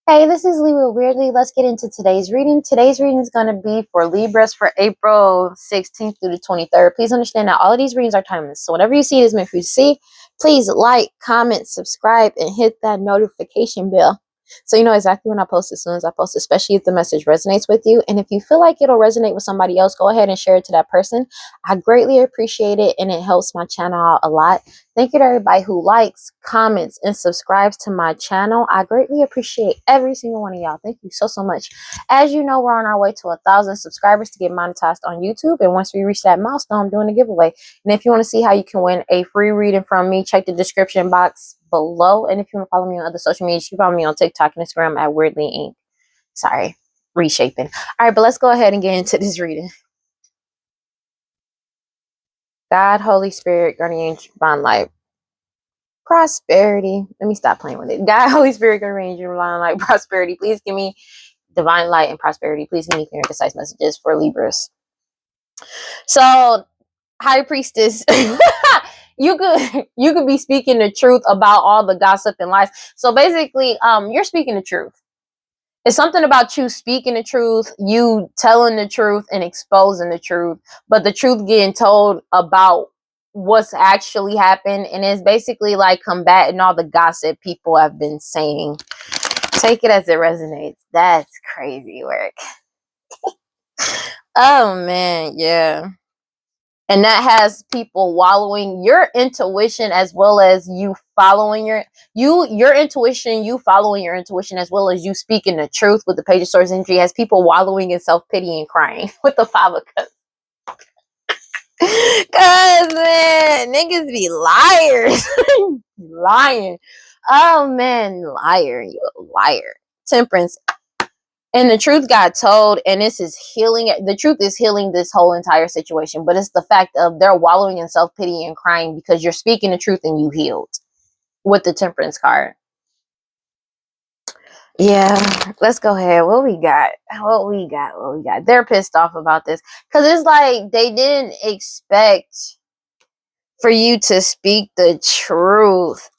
Hey, this is Lee with WeirdLee. Let's get into today's reading. Today's reading is going to be for Libras for April 16th through the 23rd. Please understand that all of these readings are timeless. So whatever you see is meant for you to see. Please like, comment, subscribe, and hit that notification bell so you know exactly when I post as soon as I post, especially if the message resonates with you. And if you feel like it'll resonate with somebody else, go ahead and share it to that person. I greatly appreciate it, and it helps my channel out a lot. Thank you to everybody who likes, comments, and subscribes to my channel. I greatly appreciate every single one of y'all. Thank you so much. As you know, we're on our way to 1,000 subscribers to get monetized on YouTube. And once we reach that milestone, I'm doing a giveaway. And if you want to see how you can win a free reading from me, check the description box below. And if you want to follow me on other social media, you can follow me on TikTok and Instagram at WeirdLee Inc. Sorry, reshaping. All right, but let's go ahead and get into this reading. God, Holy Spirit, guardian angel, divine light, prosperity. Let me stop playing with it. God, Holy Spirit, guardian angel, divine light, prosperity. Please give me divine light and prosperity. Please give me clear and concise messages for Libras. So, High Priestess, you could be speaking the truth about all the gossip and lies. So basically, you're speaking the truth. It's something about you speaking the truth, you telling the truth and exposing the truth, but the truth getting told about what's actually happened. And it's basically like combating all the gossip people have been saying. Take it as it resonates. That's crazy work. Oh man, yeah. And that has people wallowing your intuition as well as you following your intuition, you following your intuition as well as you speaking the truth with the Page of Swords energy has people wallowing in self-pity and crying with the 5 of Cups. Cause man, niggas be liars. Lying. Oh man, liar, you a liar. Temperance. And the truth got told, and this is healing. The truth is healing this whole entire situation. But it's the fact of they're wallowing in self-pity and crying because you're speaking the truth and you healed with the Temperance card. Yeah, let's go ahead. What we got? They're pissed off about this because it's like they didn't expect for you to speak the truth.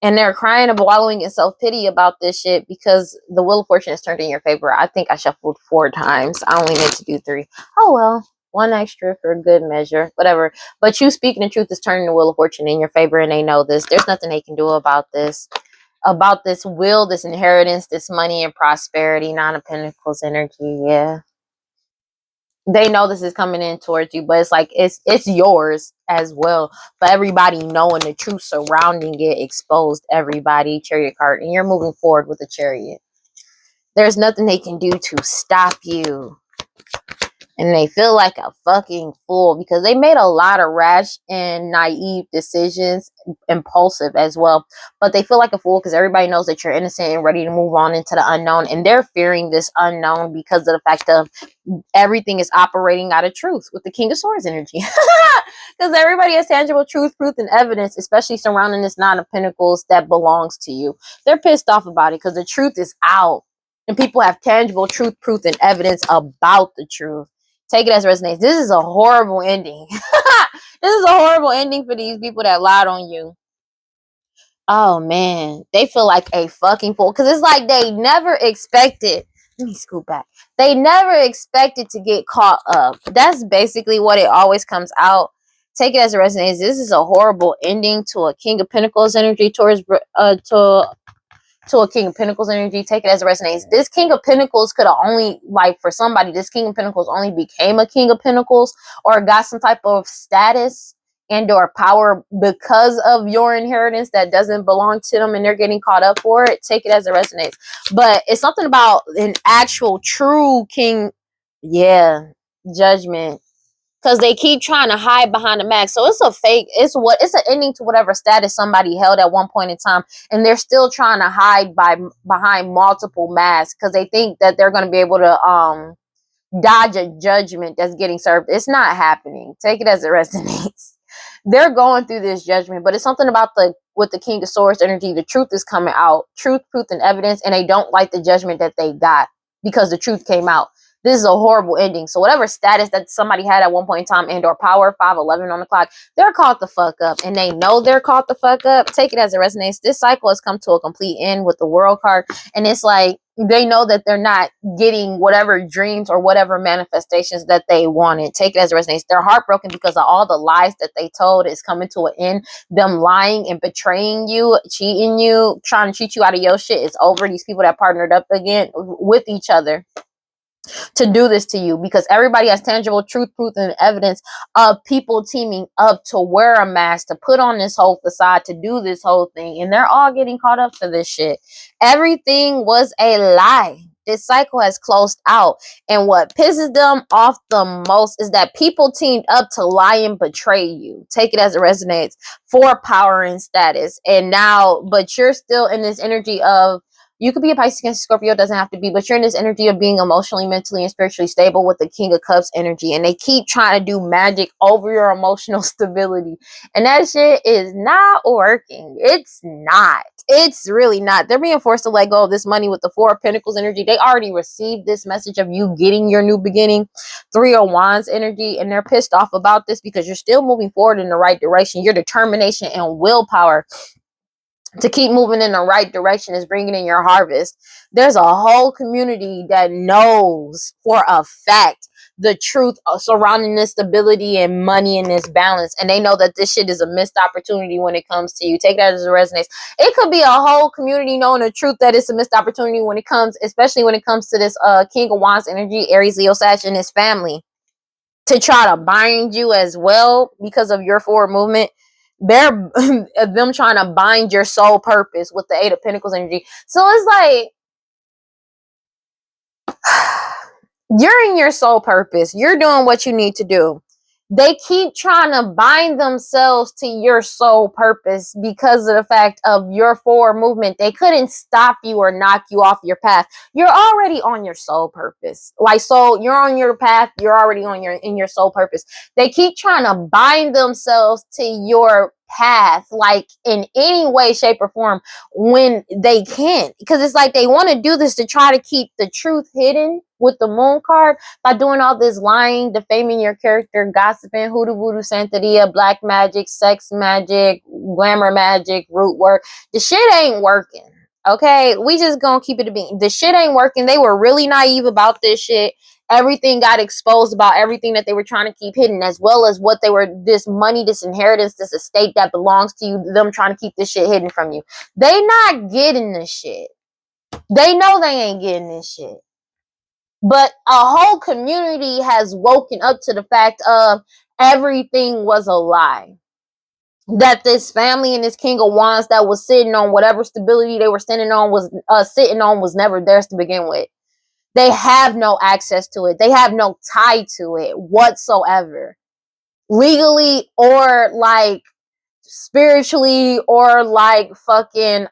And they're crying and wallowing in self-pity about this shit because the Wheel of Fortune is turned in your favor. I think I shuffled 4 times. I only meant to do 3. Oh well, 1 extra for good measure, whatever. But you speaking the truth is turning the Wheel of Fortune in your favor, and they know this. There's nothing they can do about this. About this will, this inheritance, this money and prosperity, 9 of Pentacles energy. Yeah. They know this is coming in towards you, but it's like it's yours as well. But everybody knowing the truth surrounding it exposed everybody. Chariot card, and you're moving forward with the Chariot. There's nothing they can do to stop you. And they feel like a fucking fool because they made a lot of rash and naive decisions, impulsive as well. But they feel like a fool because everybody knows that you're innocent and ready to move on into the unknown. And they're fearing this unknown because of the fact of everything is operating out of truth with the King of Swords energy. Because everybody has tangible truth, proof, and evidence, especially surrounding this 9 of Pentacles that belongs to you. They're pissed off about it because the truth is out. And people have tangible truth, proof, and evidence about the truth. Take it as it resonates. This is a horrible ending. This is a horrible ending for these people that lied on you. Oh man, they feel like a fucking fool because it's like they never expected. Let me scoot back. They never expected to get caught up. That's basically what it always comes out. Take it as it resonates. This is a horrible ending to a King of Pentacles energy towards to a King of Pentacles energy. Take it as it resonates. This King of Pentacles could have only, like for somebody, this King of Pentacles only became a King of Pentacles or got some type of status and or power because of your inheritance that doesn't belong to them and they're getting caught up for it. Take it as it resonates. But it's something about an actual true king. Yeah, judgment. Because they keep trying to hide behind the mask. So it's a fake, it's an ending to whatever status somebody held at one point in time. And they're still trying to hide behind multiple masks because they think that they're going to be able to dodge a judgment that's getting served. It's not happening. Take it as it resonates. They're going through this judgment, but it's something about with the King of Swords energy, the truth is coming out. Truth, proof, and evidence, and they don't like the judgment that they got because the truth came out. This is a horrible ending. So whatever status that somebody had at one point in time and or power, 511 on the clock, they're caught the fuck up. And they know they're caught the fuck up. Take it as it resonates. This cycle has come to a complete end with the World card. And it's like they know that they're not getting whatever dreams or whatever manifestations that they wanted. Take it as it resonates. They're heartbroken because of all the lies that they told is coming to an end. Them lying and betraying you, cheating you, trying to cheat you out of your shit is over. These people that partnered up again with each other to do this to you, because everybody has tangible truth, proof, and evidence of people teaming up to wear a mask, to put on this whole facade, to do this whole thing, and they're all getting caught up for this shit. Everything was a lie. This cycle has closed out, and what pisses them off the most is that people teamed up to lie and betray you. Take it as it resonates, for power and status. And now, but you're still in this energy of, you could be a Pisces, Cancer, Scorpio, doesn't have to be, but you're in this energy of being emotionally, mentally, and spiritually stable with the King of Cups energy. And they keep trying to do magic over your emotional stability. And that shit is not working. It's not. It's really not. They're being forced to let go of this money with the Four of Pentacles energy. They already received this message of you getting your new beginning. Three of Wands energy. And they're pissed off about this because you're still moving forward in the right direction. Your determination and willpower to keep moving in the right direction is bringing in your harvest. There's a whole community that knows for a fact the truth surrounding this stability and money and this balance, and they know that this shit is a missed opportunity when it comes to you. Take that as it resonates. It could be a whole community knowing the truth that it's a missed opportunity when it comes, especially when it comes to this King of Wands energy, Aries, Leo, Sag, and his family, to try to bind you as well because of your forward movement. They're them trying to bind your soul purpose with the Eight of Pentacles energy. So it's like, you're in your soul purpose. You're doing what you need to do. They keep trying to bind themselves to your soul purpose because of the fact of your forward movement. They couldn't stop you or knock you off your path. You're already on your soul purpose. Like, so you're on your path. You're already in your soul purpose. They keep trying to bind themselves to your path, like in any way, shape, or form, when they can't. Because it's like they want to do this to try to keep the truth hidden with the Moon card by doing all this lying, defaming your character, gossiping, hoodoo voodoo santeria, black magic, sex magic, glamour magic, root work. The shit ain't working. Okay, we just gonna keep it a beat. The shit ain't working. They were really naive about this shit. Everything got exposed about everything that they were trying to keep hidden, as well as what they were, this money, this inheritance, this estate that belongs to you, them trying to keep this shit hidden from you. They not getting this shit. They know they ain't getting this shit. But a whole community has woken up to the fact of everything was a lie. That this family and this King of Wands that was sitting on whatever stability they were sitting on was never theirs to begin with. They have no access to it. They have no tie to it whatsoever. Legally or like spiritually or like fucking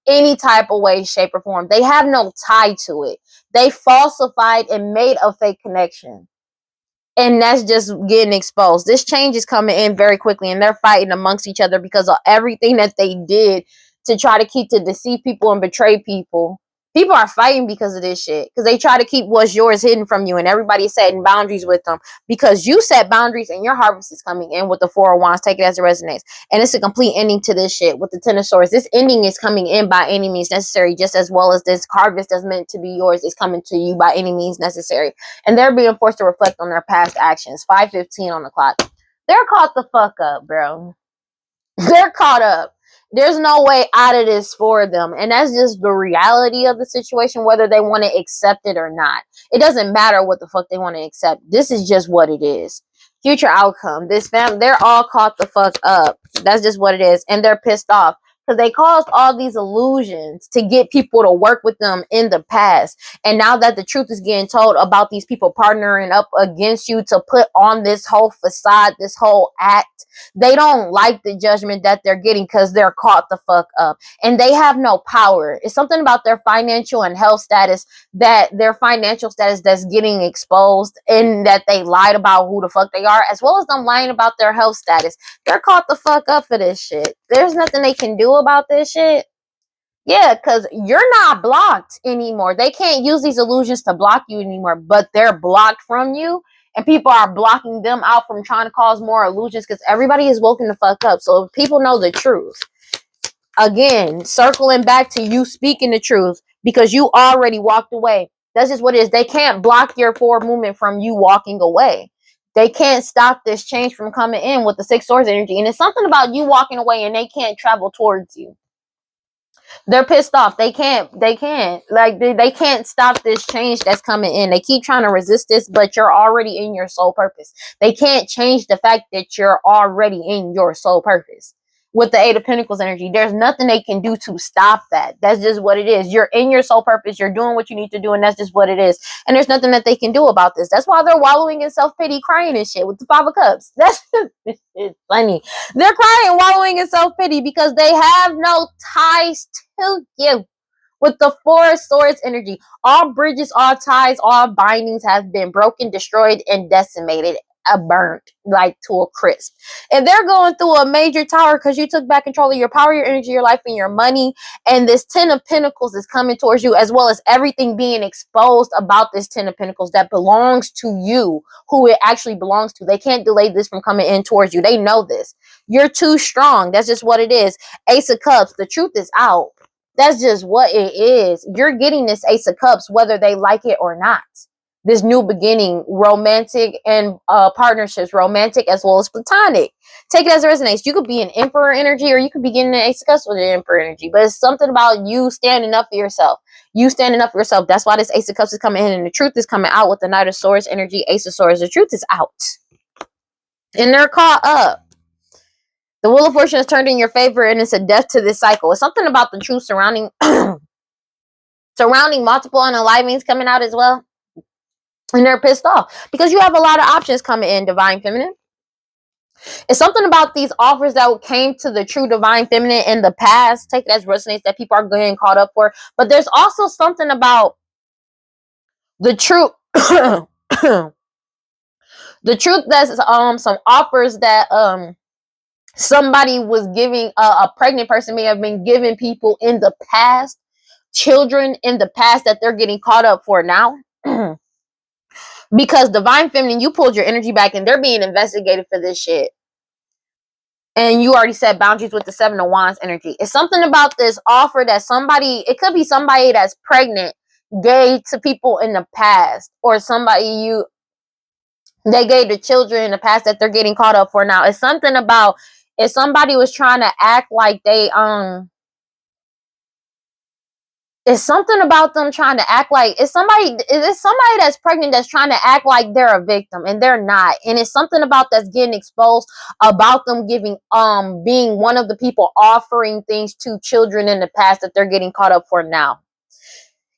any type of way, shape, or form. They have no tie to it. They falsified and made a fake connection. And that's just getting exposed. This change is coming in very quickly, and they're fighting amongst each other because of everything that they did to try to deceive people and betray people. People are fighting because of this shit, because they try to keep what's yours hidden from you, and everybody's setting boundaries with them because you set boundaries, and your harvest is coming in with the Four of Wands. Take it as it resonates. And it's a complete ending to this shit with the Ten of Swords. This ending is coming in by any means necessary, just as well as this harvest that's meant to be yours is coming to you by any means necessary. And they're being forced to reflect on their past actions. 5:15 on the clock. They're caught the fuck up, bro. They're caught up. There's no way out of this for them. And that's just the reality of the situation, whether they want to accept it or not. It doesn't matter what the fuck they want to accept. This is just what it is. Future outcome. This family, they're all caught the fuck up. That's just what it is. And they're pissed off because they caused all these illusions to get people to work with them in the past. And now that the truth is getting told about these people partnering up against you to put on this whole facade, this whole act, they don't like the judgment that they're getting because they're caught the fuck up. And they have no power. It's something about their financial and health status, that their financial status that's getting exposed, and that they lied about who the fuck they are, as well as them lying about their health status. They're caught the fuck up for this shit. There's nothing they can do about this shit. Yeah, because you're not blocked anymore. They can't use these illusions to block you anymore, but they're blocked from you. And people are blocking them out from trying to cause more illusions because everybody is woken the fuck up. So if people know the truth, again, circling back to you speaking the truth, because you already walked away. That's just what it is. They can't block your forward movement from you walking away. They can't stop this change from coming in with the Six Swords energy. And it's something about you walking away and they can't travel towards you. They're pissed off. They can't like they can't stop this change that's coming in. They keep trying to resist this, but you're already in your soul purpose. They can't change the fact that you're already in your soul purpose. With the Eight of Pentacles energy, there's nothing they can do to stop that. That's just what it is. You're in your soul purpose. You're doing what you need to do, and that's just what it is. And there's nothing that they can do about this. That's why they're wallowing in self-pity, crying and shit with the Five of Cups. That's it's funny. They're crying, wallowing in self-pity because they have no ties to you. With the Four of Swords energy, all bridges, all ties, all bindings have been broken, destroyed, and decimated, burnt like to a crisp. And they're going through a major tower because you took back control of your power, your energy, your life, and your money. And this Ten of Pentacles is coming towards you, as well as everything being exposed about this Ten of Pentacles that belongs to you, who it actually belongs to. They can't delay this from coming in towards you. They know this. You're too strong. That's just what it is. Ace of Cups. The truth is out. That's just what it is. You're getting this Ace of Cups, whether they like it or not. This new beginning, romantic and partnerships, romantic as well as platonic. Take it as it resonates. You could be an Emperor energy, or you could be getting an Ace of Cups with an Emperor energy. But it's something about you standing up for yourself. You standing up for yourself. That's why this Ace of Cups is coming in, and the truth is coming out with the Knight of Swords energy, Ace of Swords. The truth is out. And they're caught up. The Wheel of Fortune is turned in your favor, and it's a death to this cycle. It's something about the truth surrounding multiple unalivings coming out as well. And they're pissed off because you have a lot of options coming in, Divine Feminine. It's something about these offers that came to the true Divine Feminine in the past. Take it as resonates that people are getting caught up for. But there's also something about the truth. The truth that's some offers that somebody was giving, a pregnant person may have been giving people in the past, children in the past, that they're getting caught up for now. Because Divine Feminine, you pulled your energy back and they're being investigated for this shit. And you already set boundaries with the Seven of Wands energy. It's something about this offer that somebody, it could be somebody that's pregnant, gave to people in the past, or somebody they gave to children in the past that they're getting caught up for now. It's something about if somebody was trying to act like they it's something about them trying to act like it's somebody that's pregnant that's trying to act like they're a victim, and they're not. And it's something about that's getting exposed about them giving being one of the people offering things to children in the past that they're getting caught up for now.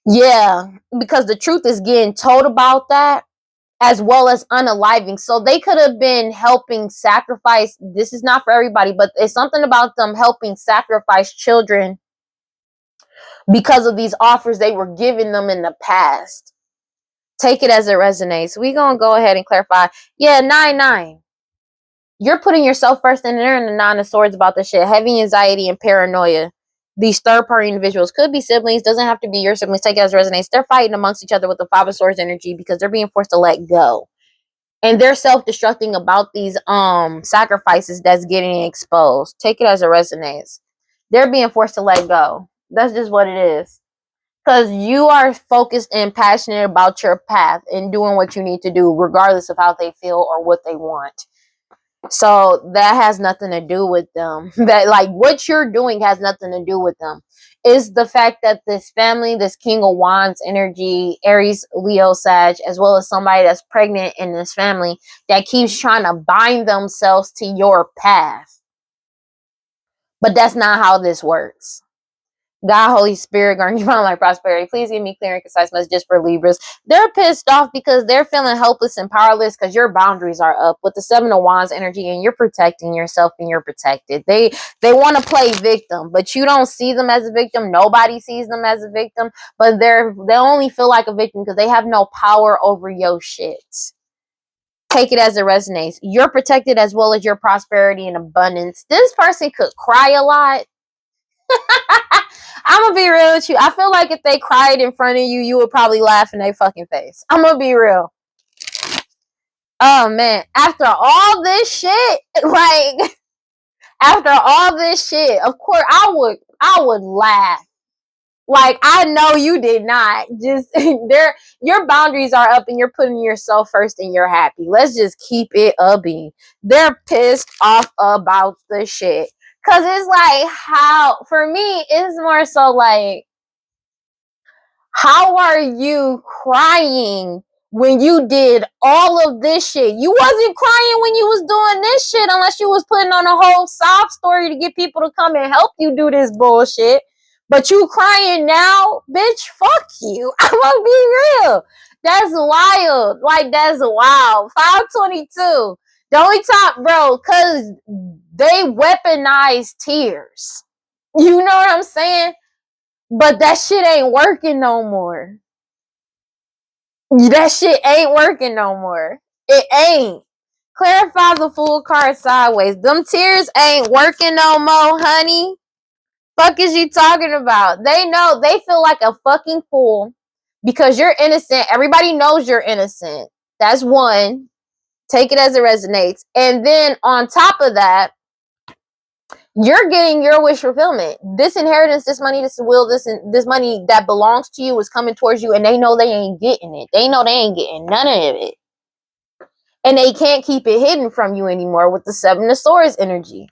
Yeah, because the truth is getting told about that, as well as unaliving. So they could have been helping sacrifice. This is not for everybody, but it's something about them helping sacrifice children because of these offers they were giving them in the past. Take it as it resonates. We're going to go ahead and clarify. Yeah, 9-9. You're putting yourself first, and they're in the Nine of Swords about this shit. Heavy anxiety and paranoia. These third-party individuals could be siblings. Doesn't have to be your siblings. Take it as it resonates. They're fighting amongst each other with the Five of Swords energy because they're being forced to let go. And they're self-destructing about these sacrifices that's getting exposed. Take it as it resonates. They're being forced to let go. That's just what it is. Because you are focused and passionate about your path and doing what you need to do, regardless of how they feel or what they want. So that has nothing to do with them. That, like, what you're doing has nothing to do with them. Is the fact that this family, this King of Wands energy, Aries, Leo, Sag, as well as somebody that's pregnant in this family that keeps trying to bind themselves to your path. But that's not how this works. God, Holy Spirit, grant you like prosperity. Please give me clear and concise messages for Libras. They're pissed off because they're feeling helpless and powerless because your boundaries are up with the Seven of Wands energy, and you're protecting yourself and you're protected. They want to play victim, but you don't see them as a victim. Nobody sees them as a victim, but they only feel like a victim because they have no power over your shit. Take it as it resonates. You're protected as well as your prosperity and abundance. This person could cry a lot. I'm gonna be real with you. I feel like if they cried in front of you, you would probably laugh in their fucking face. I'm gonna be real. Oh man, after all this shit, like after all this shit, of course I would laugh. Like, I know you did not. Just your boundaries are up and you're putting yourself first and you're happy. Let's just keep it a beam. They're pissed off about the shit. Cause it's like, how, for me, it's more so like, how are you crying when you did all of this shit? You wasn't crying when you was doing this shit unless you was putting on a whole sob story to get people to come and help you do this bullshit. But you crying now, bitch, fuck you. I'm gonna be real. That's wild. Like, that's wild. 522. The only time, bro, cause they weaponize tears. You know what I'm saying? But that shit ain't working no more. That shit ain't working no more. It ain't. Clarify the full card sideways. Them tears ain't working no more, honey. Fuck is you talking about? They know, they feel like a fucking fool because you're innocent. Everybody knows you're innocent. That's one. Take it as it resonates. And then on top of that, you're getting your wish fulfillment. This inheritance, this money, this will, this money that belongs to you is coming towards you, and they know they ain't getting it. They know they ain't getting none of it. And they can't keep it hidden from you anymore with the Seven of Swords energy.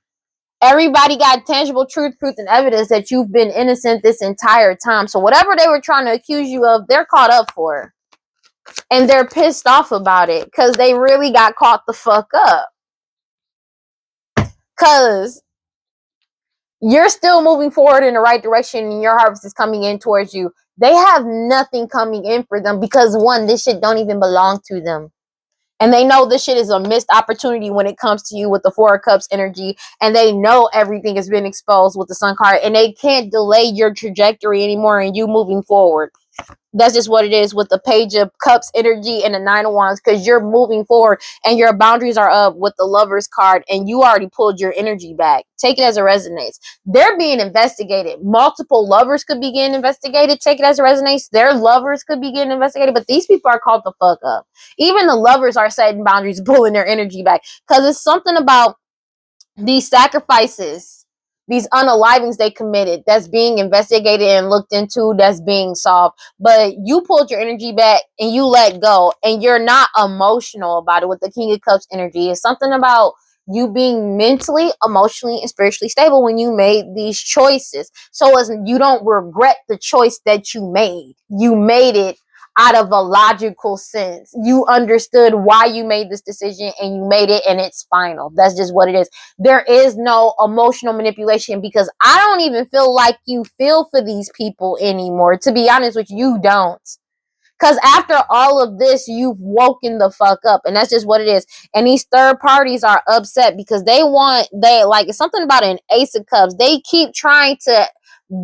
Everybody got tangible truth, proof, and evidence that you've been innocent this entire time. So whatever they were trying to accuse you of, they're caught up for. And they're pissed off about it because they really got caught the fuck up. Because you're still moving forward in the right direction and your harvest is coming in towards you. They have nothing coming in for them because, one, this shit don't even belong to them. And they know this shit is a missed opportunity when it comes to you with the Four of Cups energy. And they know everything has been exposed with the Sun card. And they can't delay your trajectory anymore and you moving forward. That's just what it is with the Page of Cups energy and the Nine of Wands, because you're moving forward and your boundaries are up with the Lovers card and you already pulled your energy back. Take it as it resonates. They're being investigated. Multiple lovers could be getting investigated. Take it as it resonates. Their lovers could be getting investigated, but these people are called the fuck up. Even the lovers are setting boundaries, pulling their energy back, because it's something about these sacrifices, these unalivings they committed, that's being investigated and looked into, that's being solved. But you pulled your energy back and you let go, and you're not emotional about it with the King of Cups energy. It's something about you being mentally, emotionally, and spiritually stable when you made these choices. So as you don't regret the choice that you made. You made it out of a logical sense. You understood why you made this decision and you made it, and it's final. That's just what it is. There is no emotional manipulation, because I don't even feel like you feel for these people anymore. To be honest with you, you don't. Because after all of this, you've woken the fuck up, and that's just what it is. And these third parties are upset because they like, it's something about an Ace of Cups. They keep trying to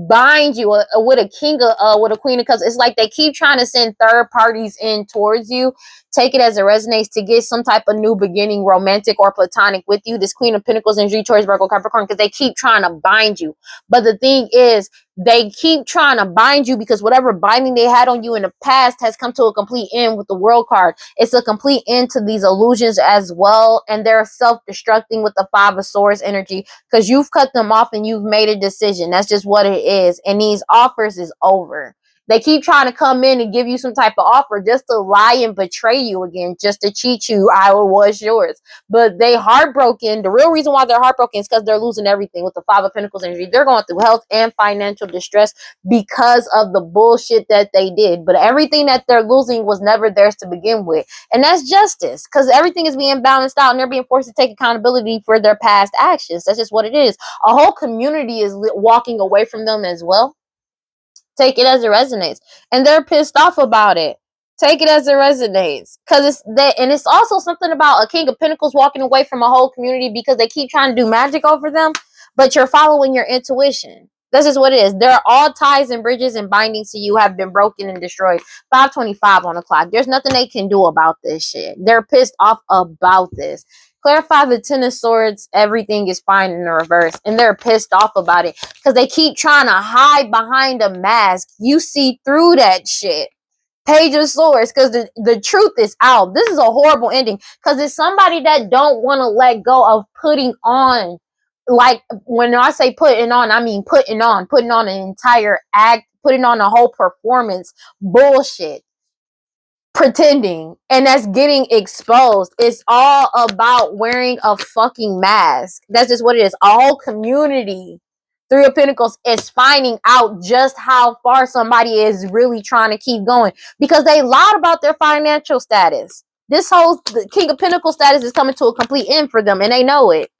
bind you with a Queen of Cups. It's like they keep trying to send third parties in towards you. Take it as it resonates, to get some type of new beginning, romantic or platonic, with you. This Queen of Pentacles and Taurus, Virgo, Capricorn, because they keep trying to bind you. But the thing is, they keep trying to bind you because whatever binding they had on you in the past has come to a complete end with the World card. It's a complete end to these illusions as well. And they're self-destructing with the Five of Swords energy, because you've cut them off and you've made a decision. That's just what it is. And these offers is over. They keep trying to come in and give you some type of offer just to lie and betray you again, just to cheat you. I was yours. But they heartbroken. The real reason why they're heartbroken is because they're losing everything with the Five of Pentacles energy. They're going through health and financial distress because of the bullshit that they did. But everything that they're losing was never theirs to begin with. And that's justice, because everything is being balanced out and they're being forced to take accountability for their past actions. That's just what it is. A whole community is walking away from them as well. Take it as it resonates. And they're pissed off about it. Take it as it resonates. Because it's that, and it's also something about a King of Pentacles walking away from a whole community because they keep trying to do magic over them, but you're following your intuition. This is what it is. There are all ties and bridges and bindings to you have been broken and destroyed. 5:25 on the clock. There's nothing they can do about this shit. They're pissed off about this. Clarify the Ten of Swords. Everything is fine in the reverse. And they're pissed off about it because they keep trying to hide behind a mask. You see through that shit. Page of Swords, because the truth is out. This is a horrible ending because it's somebody that don't want to let go of putting on. Like, when I say putting on, I mean putting on an entire act, putting on a whole performance bullshit, pretending, and that's getting exposed. It's all about wearing a fucking mask. That's just what it is. A whole community, Three of Pentacles, is finding out just how far somebody is really trying to keep going because they lied about their financial status. This whole King of Pentacles status is coming to a complete end for them, and they know it.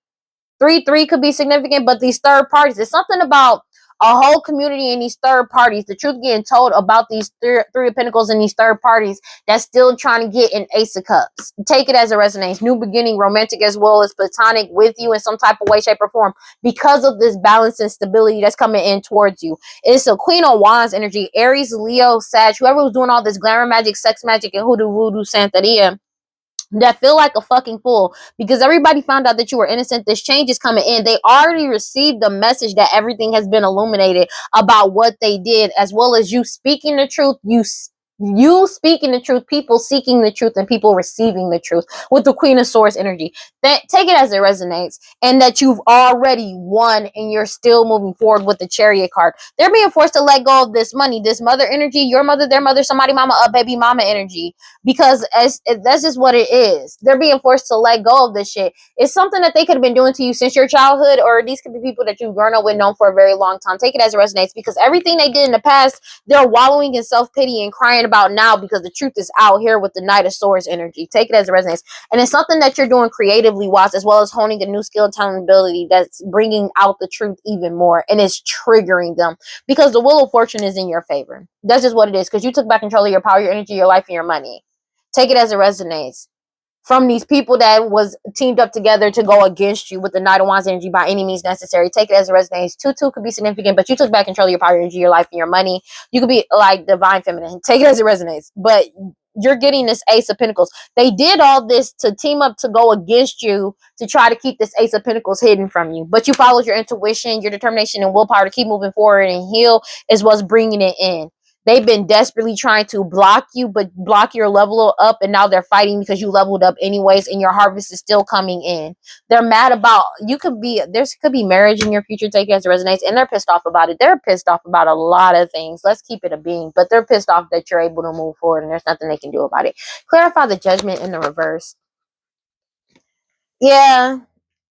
3-3 could be significant, but these third parties, it's something about a whole community and these third parties, the truth getting told about these three of Pentacles and these third parties that's still trying to get an Ace of Cups. Take it as it resonates. New beginning, romantic as well as platonic with you in some type of way, shape, or form because of this balance and stability that's coming in towards you. It's a Queen of Wands energy, Aries, Leo, Sag, whoever was doing all this glamour magic, sex magic, and hoodoo, voodoo, Santeria, that feel like a fucking fool because everybody found out that you were innocent. This change is coming in. They already received the message that everything has been illuminated about what they did, as well as you speaking the truth. You speaking the truth, people seeking the truth, and people receiving the truth with the Queen of Swords energy. That take it as it resonates, and that you've already won, and you're still moving forward with the Chariot card. They're being forced to let go of this money, this mother energy, your mother, their mother, somebody mama, a baby mama energy, because that's just what it is. They're being forced to let go of this shit. It's something that they could have been doing to you since your childhood, or these could be people that you've grown up with, known for a very long time. Take it as it resonates, because everything they did in the past, they're wallowing in self-pity and crying about now because the truth is out here with the Knight of Swords energy. Take it as it resonates. And it's something that you're doing creatively wise, as well as honing a new skill, talent, ability that's bringing out the truth even more, and it's triggering them because the Wheel of Fortune is in your favor. That's just what it is, because you took back control of your power, your energy, your life, and your money. Take it as it resonates. From these people that was teamed up together to go against you with the Knight of Wands energy by any means necessary. Take it as it resonates. 2-2 could be significant, but you took back control of your power, your energy, your life, and your money. You could be like divine feminine. Take it as it resonates. But you're getting this Ace of Pentacles. They did all this to team up to go against you to try to keep this Ace of Pentacles hidden from you. But you followed your intuition, your determination, and willpower to keep moving forward and heal is what's bringing it in. They've been desperately trying to block you, but block your level up, and now they're fighting because you leveled up anyways, and your harvest is still coming in. They're mad about, there could be marriage in your future, take it as it resonates, and they're pissed off about it. They're pissed off about a lot of things. Let's keep it a being, but they're pissed off that you're able to move forward, and there's nothing they can do about it. Clarify the Judgment in the reverse. Yeah,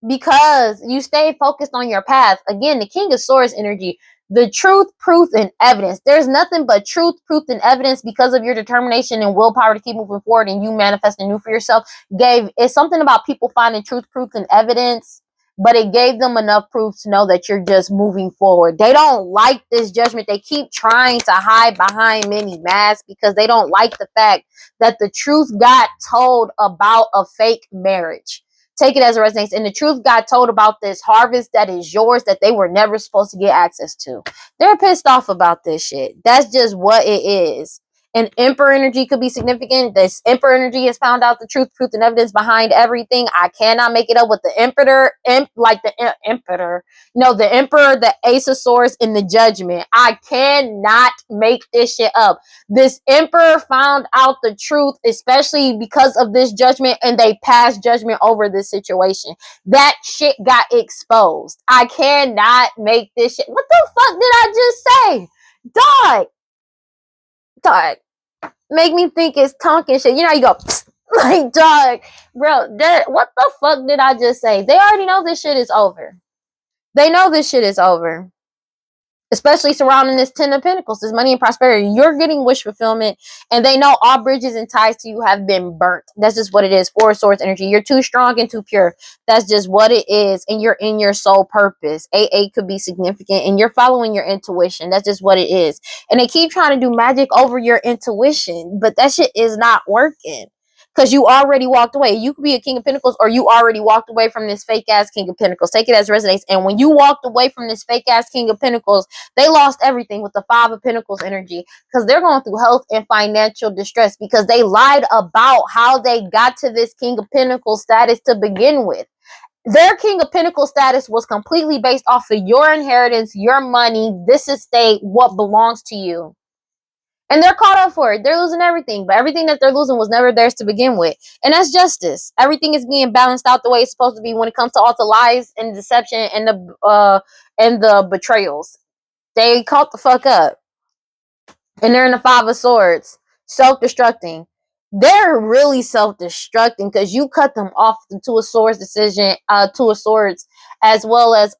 because you stay focused on your path. Again, the King of Swords energy, the truth, proof, and evidence. There's nothing but truth, proof, and evidence because of your determination and willpower to keep moving forward and you manifesting new for yourself. It's something about people finding truth, proof, and evidence, but it gave them enough proof to know that you're just moving forward. They don't like this judgment. They keep trying to hide behind many masks because they don't like the fact that the truth got told about a fake marriage. Take it as it resonates. And the truth got told about this harvest that is yours that they were never supposed to get access to. They're pissed off about this shit. That's just what it is. And Emperor energy could be significant. This Emperor energy has found out the truth, and evidence behind everything. I cannot make it up with the Emperor, Emperor. No, the Emperor, the Ace of Swords, and the Judgment. I cannot make this shit up. This Emperor found out the truth, especially because of this judgment, and they passed judgment over this situation. That shit got exposed. I cannot make this shit. What the fuck did I just say? Dog. Make me think it's tonkin shit. You know, you go, like, dog. Bro, what the fuck did I just say? They already know this shit is over. They know this shit is over. Especially surrounding this Ten of Pentacles, this money and prosperity. You're getting wish fulfillment, and they know all bridges and ties to you have been burnt. That's just what it is. Four of Swords energy. You're too strong and too pure. That's just what it is, and you're in your soul purpose. AA could be significant, and you're following your intuition. That's just what it is. And they keep trying to do magic over your intuition, but that shit is not working. Because you already walked away. You could be a King of Pentacles, or you already walked away from this fake ass King of Pentacles. Take it as resonates. And when you walked away from this fake ass King of Pentacles, they lost everything with the Five of Pentacles energy, because they're going through health and financial distress because they lied about how they got to this King of Pentacles status to begin with. Their King of Pentacles status was completely based off of your inheritance, your money, this estate, what belongs to you. And they're caught up for it. They're losing everything. But everything that they're losing was never theirs to begin with. And that's justice. Everything is being balanced out the way it's supposed to be when it comes to all the lies and deception and the betrayals. They caught the fuck up. And they're in the Five of Swords, self-destructing. They're really self-destructing because you cut them off the Two of Swords decision, Two of Swords, as well as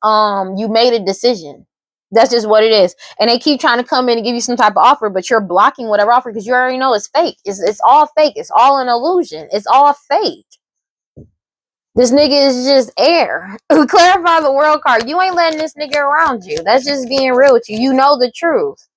you made a decision. That's just what it is. And they keep trying to come in and give you some type of offer, but you're blocking whatever offer because you already know it's fake. It's all fake. It's all an illusion. It's all fake. This nigga is just air. Clarify the world card. You ain't letting this nigga around you. That's just being real with you. You know the truth.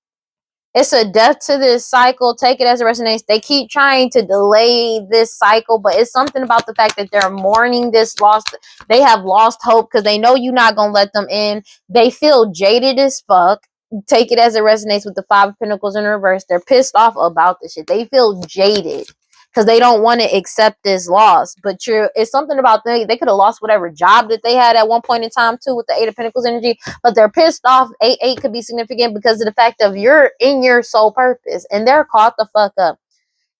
It's a death to this cycle. Take it as it resonates. They keep trying to delay this cycle, but it's something about the fact that they're mourning this loss. They have lost hope because they know you're not going to let them in. They feel jaded as fuck. Take it as it resonates with the Five of Pentacles in reverse. They're pissed off about this shit. They feel jaded because they don't want to accept this loss. But it's something about they could have lost whatever job that they had at one point in time too with the Eight of Pentacles energy, but they're pissed off. 8-8 could be significant because of the fact of you're in your soul purpose and they're caught the fuck up.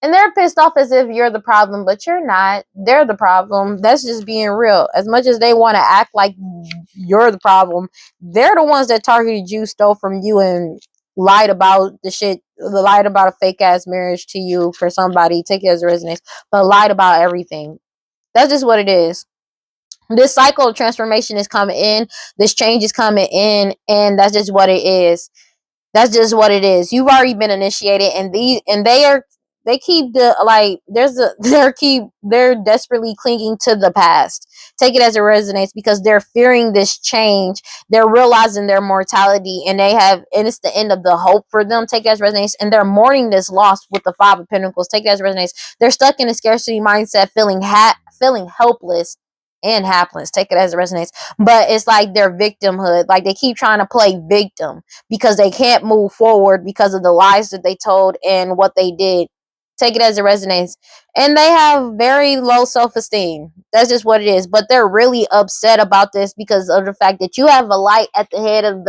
And they're pissed off as if you're the problem, but you're not. They're the problem. That's just being real. As much as they want to act like you're the problem, they're the ones that targeted you, stole from you, and lied about the shit, lied about a fake ass marriage to you for somebody. Take it as it resonates, but lied about everything. That's just what it is. This cycle of transformation is coming in. This change is coming in, and that's just what it is. That's just what it is. You've already been initiated, and they keep they're desperately clinging to the past. Take it as it resonates because they're fearing this change. They're realizing their mortality, and it's the end of the hope for them. Take it as it resonates, and they're mourning this loss with the Five of Pentacles. Take it as it resonates. They're stuck in a scarcity mindset, feeling helpless and hapless. Take it as it resonates. But it's like their victimhood. Like they keep trying to play victim because they can't move forward because of the lies that they told and what they did. Take it as it resonates. And they have very low self-esteem. That's just what it is. But they're really upset about this because of the fact that you have a light at the end of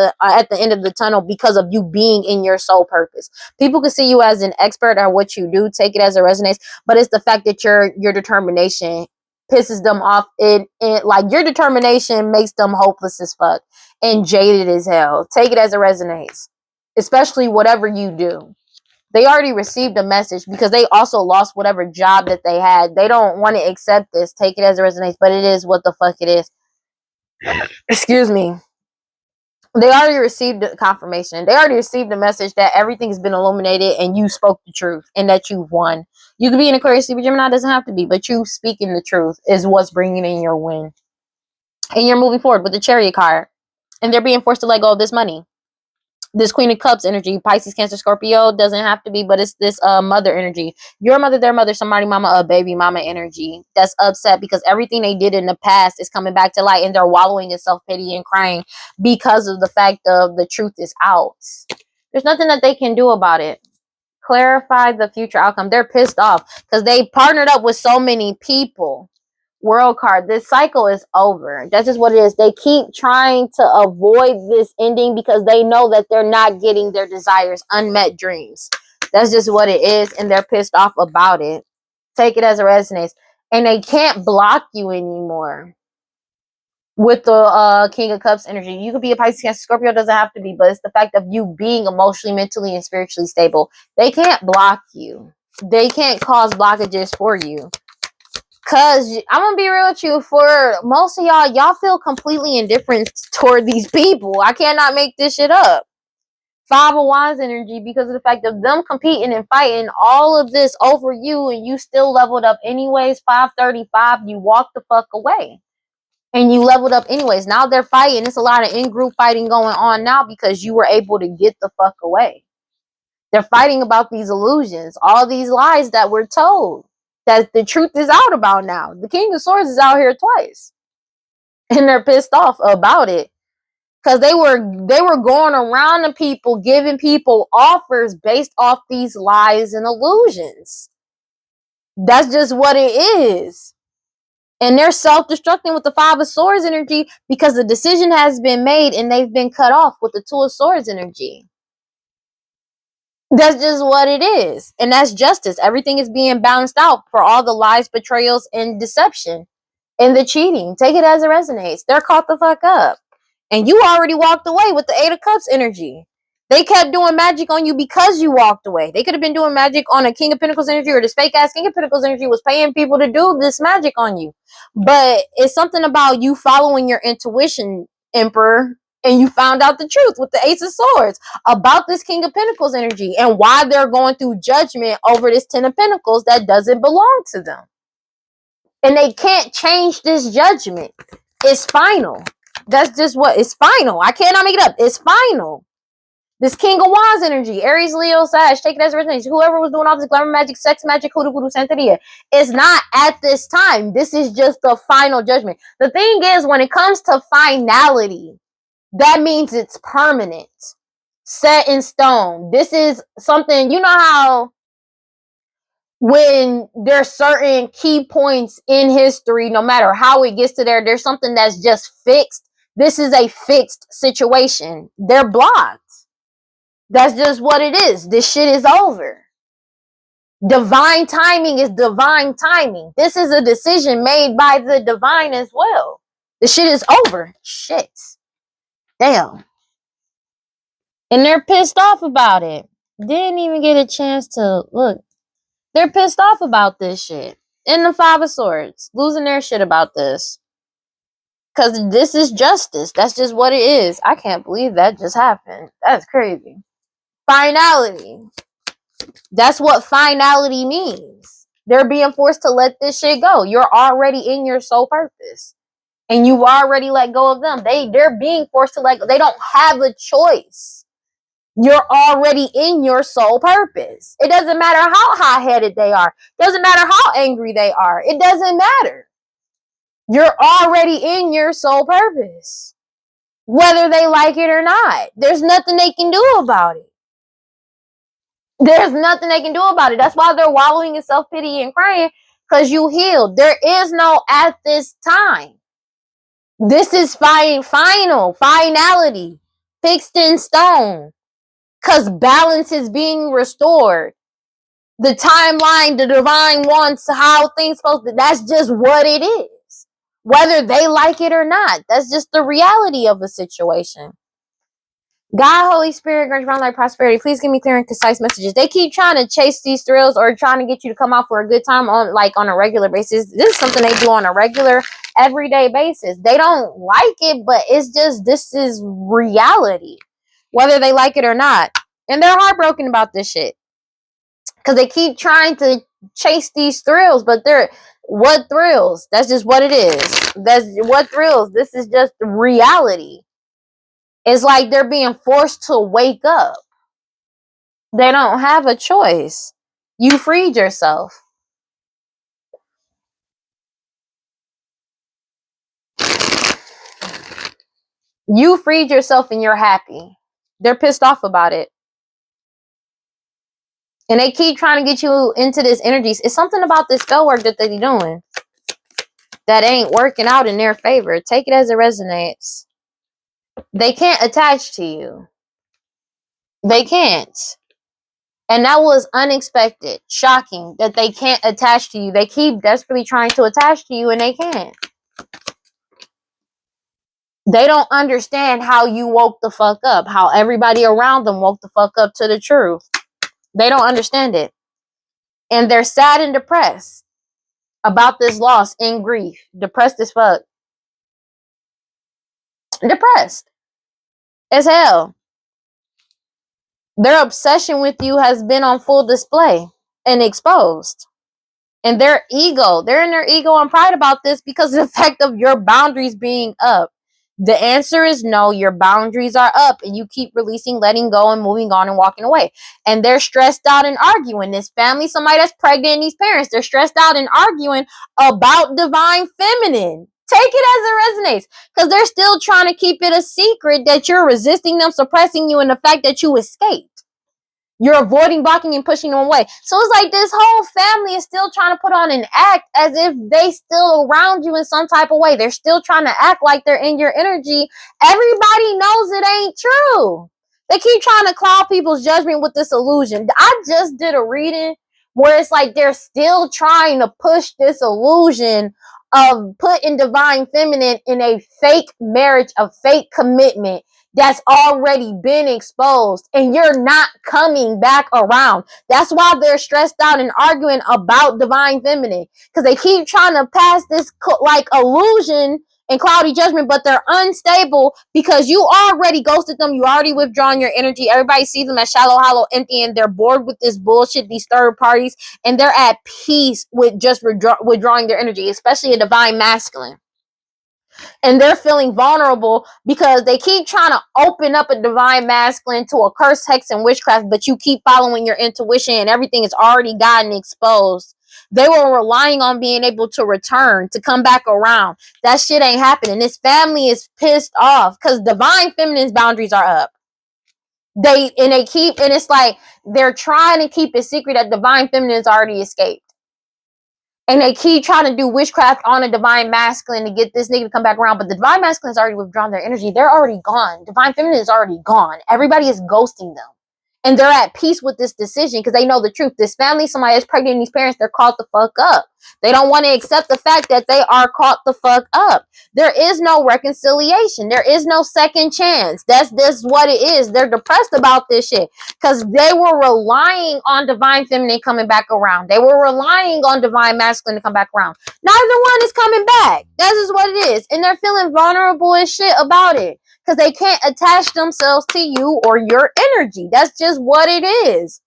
the tunnel because of you being in your soul purpose. People can see you as an expert at what you do. Take it as it resonates. But it's the fact that your determination pisses them off. Like your determination makes them hopeless as fuck and jaded as hell. Take it as it resonates. Especially whatever you do. They already received a message because they also lost whatever job that they had. They don't want to accept this. Take it as it resonates, but it is what the fuck it is. Excuse me. They already received the confirmation. They already received the message that everything's been illuminated and you spoke the truth and that you've won. You could be an Aquarius, Libra, Gemini, doesn't have to be, but you speaking the truth is what's bringing in your win. And you're moving forward with the Chariot card. And they're being forced to let go of this money. This Queen of Cups energy, Pisces, Cancer, Scorpio, doesn't have to be, but it's this mother energy. Your mother, their mother, somebody mama, a baby mama energy that's upset because everything they did in the past is coming back to light and they're wallowing in self-pity and crying because of the fact of the truth is out. There's nothing that they can do about it. Clarify the future outcome. They're pissed off because they partnered up with so many people. World card. This cycle is over. That's just what it is. They keep trying to avoid this ending because they know that they're not getting their desires, unmet dreams. That's just what it is, and they're pissed off about it. Take it as it resonates. And they can't block you anymore. With the King of Cups energy, you could be a Pisces, Cancer, Scorpio, doesn't have to be, but it's the fact of you being emotionally, mentally, and spiritually stable. They can't block you. They can't cause blockages for you. Cause I'm gonna be real with you, for most of y'all feel completely indifferent toward these people. I cannot make this shit up. Five of Wands energy because of the fact of them competing and fighting all of this over you and you still leveled up anyways. 535, you walk the fuck away. And you leveled up anyways. Now they're fighting. It's a lot of in-group fighting going on now because you were able to get the fuck away. They're fighting about these illusions, all these lies that were told. That the truth is out about now. The King of Swords is out here twice. And they're pissed off about it. Because they were going around to people, giving people offers based off these lies and illusions. That's just what it is. And they're self-destructing with the Five of Swords energy because the decision has been made and they've been cut off with the Two of Swords energy. That's just what it is. And that's justice. Everything is being balanced out for all the lies, betrayals, and deception. And the cheating. Take it as it resonates. They're caught the fuck up. And you already walked away with the Eight of Cups energy. They kept doing magic on you because you walked away. They could have been doing magic on a King of Pentacles energy, or this fake ass King of Pentacles energy was paying people to do this magic on you. But it's something about you following your intuition, Emperor, and you found out the truth with the Ace of Swords about this King of Pentacles energy and why they're going through judgment over this Ten of Pentacles that doesn't belong to them. And they can't change this judgment. It's final. That's just what, it's final. I cannot make it up. It's final. This King of Wands energy, Aries, Leo, Sag, take it as it resonates. Whoever was doing all this glamour magic, sex magic, hoodoo, voodoo, santeria, it's not at this time. This is just the final judgment. The thing is, when it comes to finality, that means it's permanent, set in stone. This is something, you know how when there's certain key points in history, no matter how it gets to there, there's something that's just fixed. This is a fixed situation. They're blocked. That's just what it is. This shit is over. Divine timing is divine timing. This is a decision made by the divine as well. The shit is over. Shit. Damn. And they're pissed off about it. Didn't even get a chance to look. They're pissed off about this shit. In the Five of Swords. Losing their shit about this. Because this is justice. That's just what it is. I can't believe that just happened. That's crazy. Finality. That's what finality means. They're being forced to let this shit go. You're already in your soul purpose. And you've already let go of them. They're being forced to let go. They don't have a choice. You're already in your soul purpose. It doesn't matter how hot-headed they are. It doesn't matter how angry they are. It doesn't matter. You're already in your soul purpose. Whether they like it or not. There's nothing they can do about it. There's nothing they can do about it. That's why they're wallowing in self-pity and crying, because you healed. There is no at this time. This is finality, fixed in stone, because balance is being restored. The timeline, the divine wants how things supposed to, that's just what it is. Whether they like it or not, that's just the reality of the situation. God, Holy Spirit, grant around like prosperity. Please give me clear and concise messages. They keep trying to chase these thrills or trying to get you to come out for a good time on a regular basis. This is something they do on a regular, everyday basis. They don't like it, but it's just, this is reality, whether they like it or not. And they're heartbroken about this shit because they keep trying to chase these thrills, but what thrills? That's just what it is. That's what thrills. This is just reality. It's like they're being forced to wake up. They don't have a choice. You freed yourself. You freed yourself and you're happy. They're pissed off about it. And they keep trying to get you into this energy. It's something about this spell work that they're doing that ain't working out in their favor. Take it as it resonates. They can't attach to you. They can't. And that was unexpected, shocking that they can't attach to you. They keep desperately trying to attach to you and they can't. They don't understand how you woke the fuck up, how everybody around them woke the fuck up to the truth. They don't understand it. And they're sad and depressed about this loss, in grief. Depressed as fuck. Depressed as hell. Their obsession with you has been on full display and exposed. And their ego, they're in their ego and pride about this because of the fact of your boundaries being up. The answer is no, your boundaries are up and you keep releasing, letting go and moving on and walking away. And they're stressed out and arguing. This family, somebody that's pregnant and these parents, they're stressed out and arguing about divine feminine. Take it as it resonates, because they're still trying to keep it a secret that you're resisting them, suppressing you, and the fact that you escaped. You're avoiding, blocking, and pushing them away. So it's like this whole family is still trying to put on an act as if they still around you in some type of way. They're still trying to act like they're in your energy. Everybody knows it ain't true. They keep trying to cloud people's judgment with this illusion. I just did a reading where it's like they're still trying to push this illusion of putting divine feminine in a fake marriage, a fake commitment. that's already been exposed, and you're not coming back around. That's why they're stressed out and arguing about divine feminine, because they keep trying to pass this like illusion and cloudy judgment, but they're unstable because you already ghosted them. You already withdrawn your energy. Everybody sees them as shallow, hollow, empty, and they're bored with this bullshit, these third parties, and they're at peace with just withdrawing their energy, especially a divine masculine. And they're feeling vulnerable because they keep trying to open up a divine masculine to a curse, hex, and witchcraft, but you keep following your intuition and everything has already gotten exposed. They were relying on being able to return, to come back around. That shit ain't happening. This family is pissed off because divine feminine's boundaries are up. And it's like they're trying to keep it secret that divine feminine's already escaped. And they keep trying to do witchcraft on a divine masculine to get this nigga to come back around. But the divine masculine's already withdrawn their energy. They're already gone. Divine feminine is already gone. Everybody is ghosting them. And they're at peace with this decision because they know the truth. This family, somebody is pregnant, and these parents, they're caught the fuck up. They don't want to accept the fact that they are caught the fuck up. There is no reconciliation. There is no second chance. That's what it is. They're depressed about this shit because they were relying on divine feminine coming back around. They were relying on divine masculine to come back around. Neither one is coming back. That's just what it is. And they're feeling vulnerable as shit about it because they can't attach themselves to you or your energy. That's just what it is.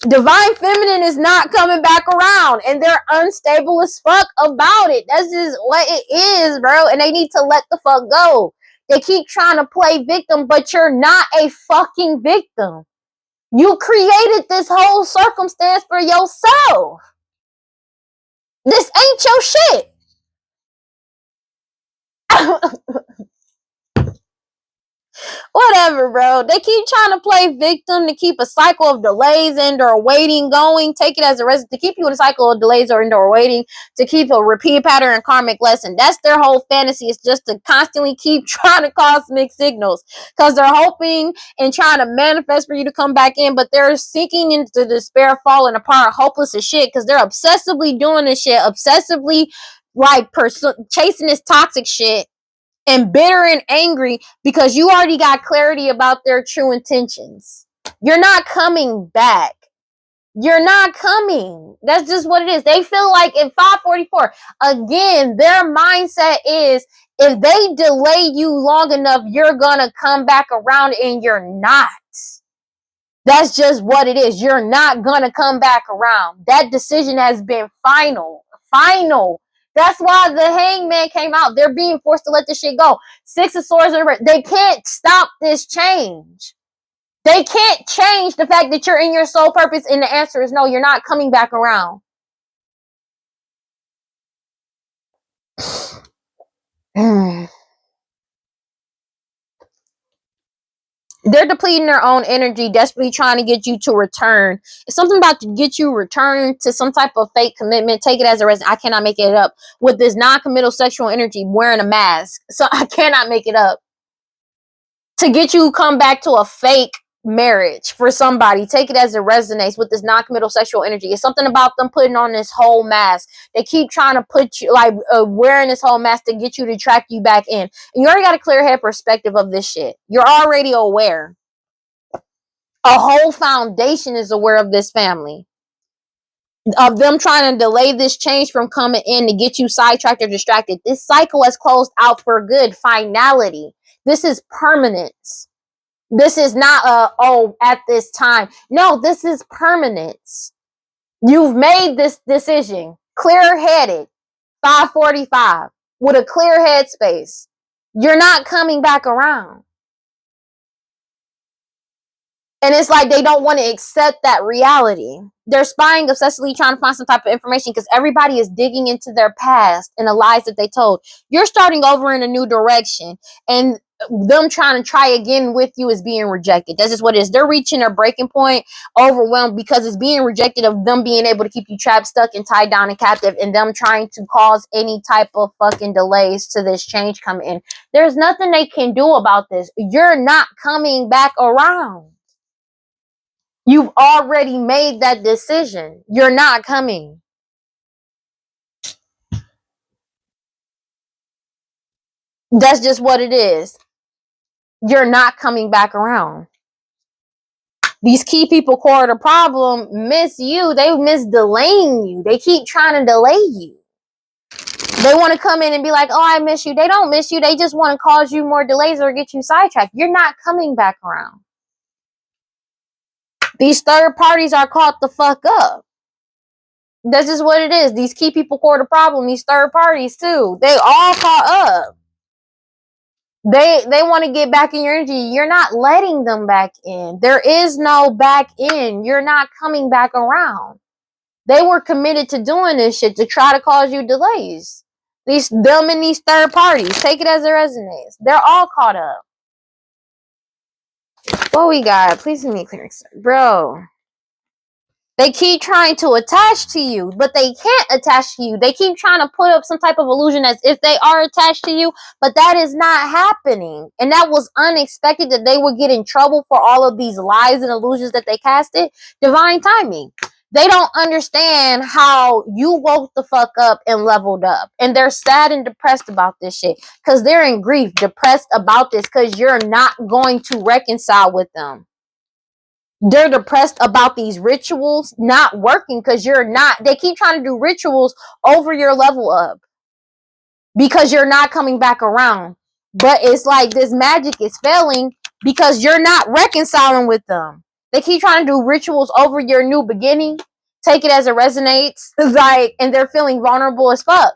Divine feminine is not coming back around, and they're unstable as fuck about it. That's just what it is, bro. And they need to let the fuck go. They keep trying to play victim, but you're not a fucking victim. You created this whole circumstance for yourself. This ain't your shit. Whatever, bro. They keep trying to play victim to keep a cycle of delays and or waiting going. Take it as a reason to keep you in a cycle of delays or waiting, to keep a repeat pattern and karmic lesson. That's their whole fantasy. It's just to constantly keep trying to cause mixed signals because they're hoping and trying to manifest for you to come back in, but they're sinking into despair, falling apart, hopeless as shit because they're obsessively doing this shit, obsessively like chasing this toxic shit, and bitter and angry because you already got clarity about their true intentions. You're not coming back. You're not coming. That's just what it is. They feel like in 544, again, their mindset is if they delay you long enough, you're gonna come back around, and you're not. That's just what it is. You're not gonna come back around. That decision has been final. Final. That's why the hangman came out. They're being forced to let this shit go. Six of Swords. They can't stop this change. They can't change the fact that you're in your soul purpose, and the answer is no, you're not coming back around. They're depleting their own energy, desperately trying to get you to return. It's something about to get you return to some type of fake commitment. Take it as a reason. I cannot make it up. With this non-committal sexual energy wearing a mask. So I cannot make it up. To get you come back to a fake marriage for somebody. Take it as it resonates with this non-committal sexual energy. It's something about them putting on this whole mask. They keep trying to put you like wearing this whole mask to get you to track you back in. And you already got a clear head perspective of this shit. You're already aware. A whole foundation is aware of this family. Of them trying to delay this change from coming in to get you sidetracked or distracted. This cycle has closed out for good. Finality. This is permanence. This is not at this time. No, this is permanence. You've made this decision. Clear-headed. 545. With a clear headspace. You're not coming back around. And it's like they don't want to accept that reality. They're spying obsessively, trying to find some type of information because everybody is digging into their past and the lies that they told. You're starting over in a new direction, and them trying to try again with you is being rejected. That's just what it is. They're reaching their breaking point, overwhelmed because it's being rejected of them being able to keep you trapped, stuck, and tied down and captive, and them trying to cause any type of fucking delays to this change coming in. There's nothing they can do about this. You're not coming back around. You've already made that decision. You're not coming. That's just what it is. you're not coming back around. These key people who are the problem miss you. They miss delaying you. They keep trying to delay you. They want to come in and be like, oh, I miss you. They don't miss you. They just want to cause you more delays or get you sidetracked. You're not coming back around. These third parties are caught the fuck up. That's just what it is. These key people who are the problem. These third parties too. They all caught up. They want to get back in your energy. You're not letting them back in. There is no back in. You're not coming back around. They were committed to doing this shit to try to cause you delays. Them and these third parties. Take it as it resonates. They're all caught up. What we got? Please give me clearance. Bro. They keep trying to attach to you, but they can't attach to you. They keep trying to put up some type of illusion as if they are attached to you, but that is not happening. And that was unexpected that they would get in trouble for all of these lies and illusions that they casted. Divine timing. They don't understand how you woke the fuck up and leveled up. And they're sad and depressed about this shit because they're in grief, depressed about this because you're not going to reconcile with them. They're depressed about these rituals not working because you're not. They keep trying to do rituals over your level up because you're not coming back around. But it's like this magic is failing because you're not reconciling with them. They keep trying to do rituals over your new beginning. Take it as it resonates. Like, and they're feeling vulnerable as fuck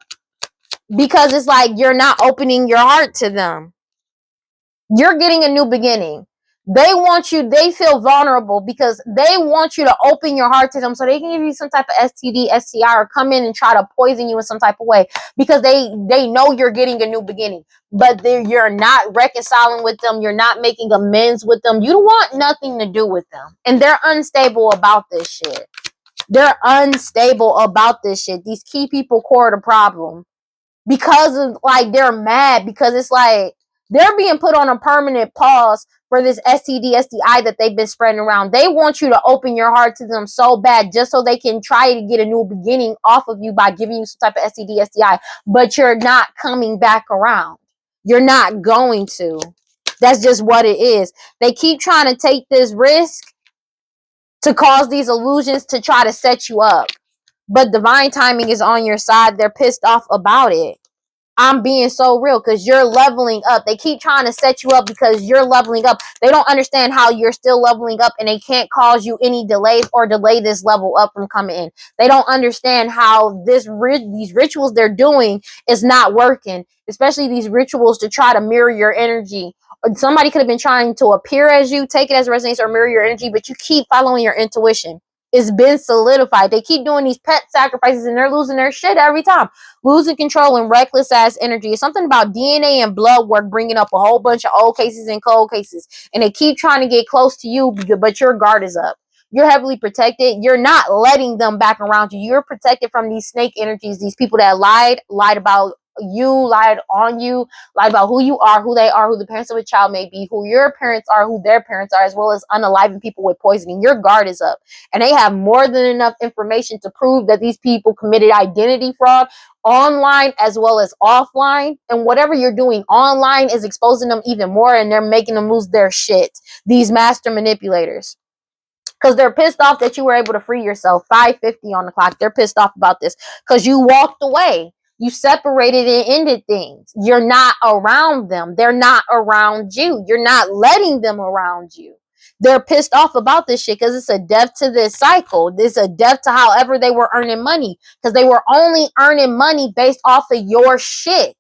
because it's like you're not opening your heart to them. You're getting a new beginning. They want you, they feel vulnerable because they want you to open your heart to them so they can give you some type of STD, STI, or come in and try to poison you in some type of way because they know you're getting a new beginning. But you're not reconciling with them. You're not making amends with them. You don't want nothing to do with them. And they're unstable about this shit. They're unstable about this shit. These key people core the problem because of like they're mad because it's like they're being put on a permanent pause for this STD, STI that they've been spreading around. They want you to open your heart to them so bad just so they can try to get a new beginning off of you by giving you some type of STD, STI. But you're not coming back around. You're not going to. That's just what it is. They keep trying to take this risk to cause these illusions to try to set you up. But divine timing is on your side. They're pissed off about it. I'm being so real because you're leveling up. They keep trying to set you up because you're leveling up. They don't understand how you're still leveling up and they can't cause you any delays or delay this level up from coming in. They don't understand how these rituals they're doing is not working, especially these rituals to try to mirror your energy. Somebody could have been trying to appear as you, take it as a resonance, or mirror your energy, but you keep following your intuition. It's been solidified. They keep doing these pet sacrifices and they're losing their shit every time. Losing control and reckless ass energy. It's something about DNA and blood work bringing up a whole bunch of old cases and cold cases. And they keep trying to get close to you, but your guard is up. You're heavily protected. You're not letting them back around you. You're protected from these snake energies, these people that lied about you, lied on you, lied about who you are, who they are, who the parents of a child may be, who your parents are, who their parents are, as well as unaliving people with poisoning. Your guard is up. And they have more than enough information to prove that these people committed identity fraud online as well as offline. And whatever you're doing online is exposing them even more and they're making them lose their shit. These master manipulators. Because they're pissed off that you were able to free yourself. 5:50 on the clock. They're pissed off about this. Because you walked away. You separated and ended things. You're not around them. They're not around you. You're not letting them around you. They're pissed off about this shit because it's a death to this cycle. It's a death to however they were earning money. Because they were only earning money based off of your shit.